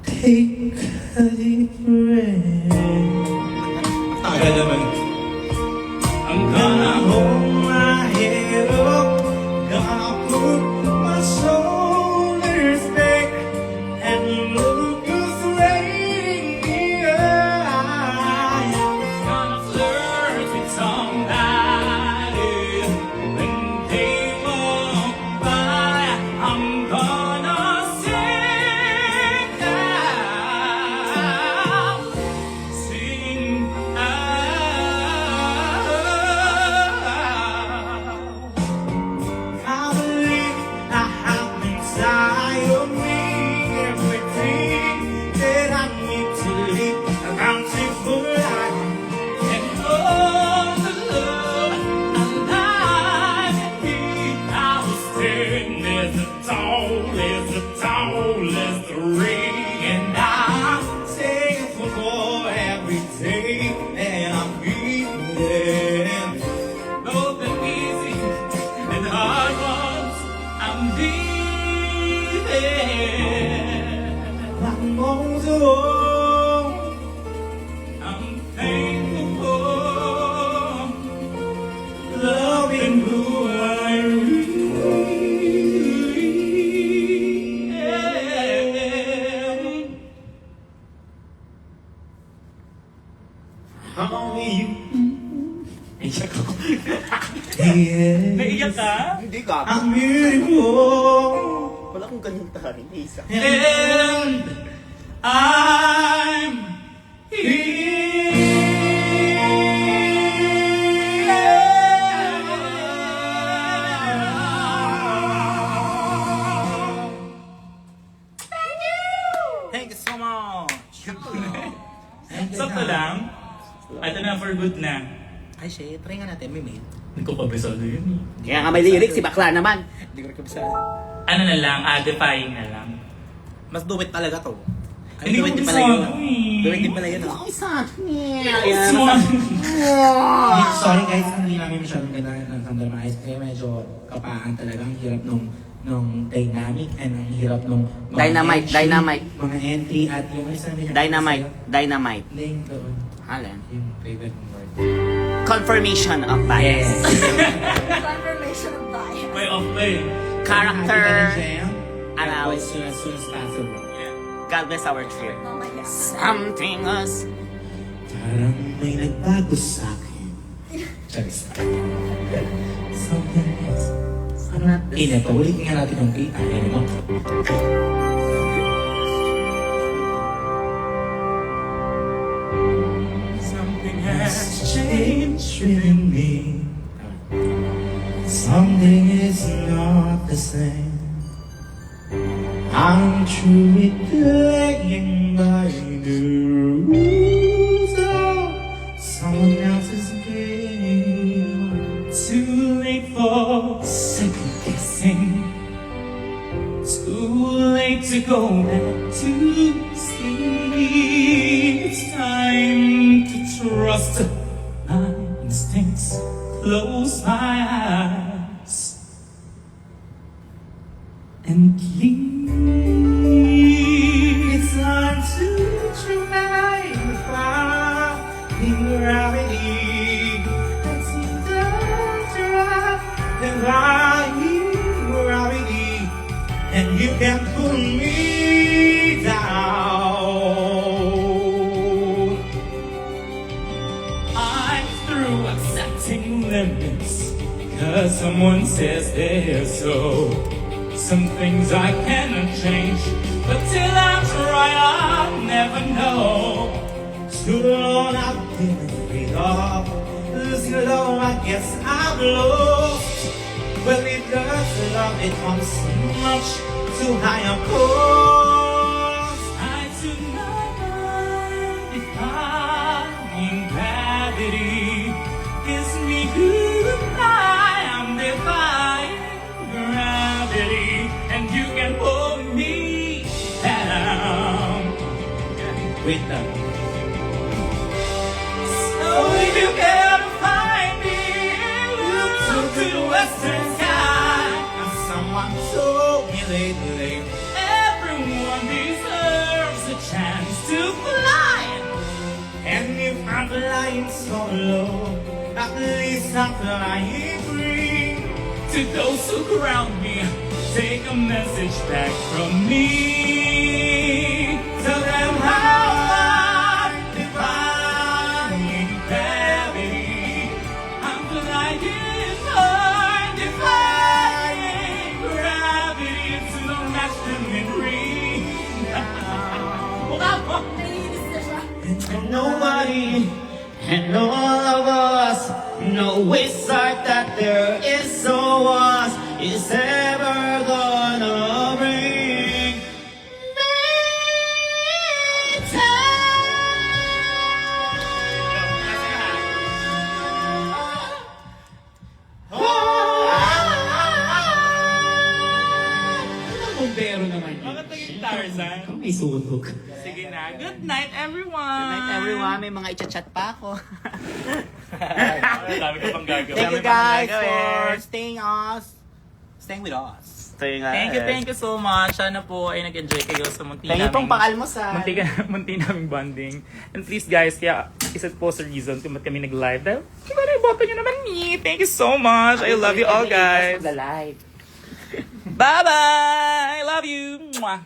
take a deep breath. I'm gonna hold my head up, gonna put my shoulders back and look you straight in the eye. Gonna flirt with somebody when they walk by. I'm gonna sing out, sing out. I believe I have inside of me everything that I need to live a bountiful life. And all the love and life in me, I will stand as tall as the ring, and I'm thankful for every day that I'm breathing. Both the easy and hard ones I'm leaving. Like most of all, I'm thankful for loving who I really am. How you? Yeah. Naiyak ka? Hindi ka. I'm beautiful. Wala kong ganyan tayo. Isa. And I'm mo. Sakto lang. Ito na for good na. Ay, shit. Try nga natin. May mail. Hindi ko kabisado yun. Kaya nga may lyrics, si bakla naman. Hindi ko rin kabisado. Ano na lang, defying na lang. Mas duwit talaga to. Ay, Hindi ko duwit din pala kabisado yun. eh. Duwit din pala yun. Ang isa. Sorry guys, hindi namin masyadong ganda ng randomize. Kaya medyo kapaan talaga. Ang hirap nung dynamic and ang hirap nung Dynamite, entry, dynamite. Mga entry at yung isa nila. Dynamite. Dynamite. Hindi yung doon. Alin? Yung favorite mong word. Confirmation of bias. Confirmation of bias. Way off way. Character. Allow Allow as soon as possible. God bless our trip. Mamaya. Something else. Parang may nagbago sa akin. Charis. Something else. Ito, ulit nga natin yung kita. Ano mo? Something has changed. Within me. Something is not the same. I'm truly playing by the rules of someone else's game. Too late for second guessing. Too late to go back to sleep. It's time to trust my instincts. Close my eyes and leave. It's time to try to find gravity. It's time to defying gravity, and you can pull me down. I'm through accepting limits because someone says they're so. Some things I cannot change, but till I try, I'll never know. Too long I've been afraid of losing love. I guess I'm lost. Well, it does love, it comes so much too high of course. I tonight defying gravity. Kiss me goodbye. I'm defying gravity, and you can pull me down. Wait up. So if you can't find me, look to the western sky. And someone told me lately, Everyone deserves a chance to fly. and if I'm flying so low, at least I'm flying free. To those who ground me, take a message back from me. Tell them how I'm defying gravity. I'm flying high, defying gravity. To no match them in ring. Mukha mo. Naiinis na siya. And nobody and all of us know wizard that there is so us is ever gonna bring me Pero naman yun. Bakit naging Tarzan? May sunog. Sige na. Good night, everyone. Good night everyone, may mga i-chat pa ako. Dami ko pang gagawin. Thank you Dami pang guys gagawin. for Staying with us. Thank you so much. Sana po ay nag-enjoy kayo sa munti Thank you pong naming pang-almusal. munti naming bonding. And please guys, kaya isa po sa reason kung ba't kami nag-live dahil siguro iboto nyo naman me. Thank you so much. I love you all guys. Live. Bye-bye. I love you. Mwah.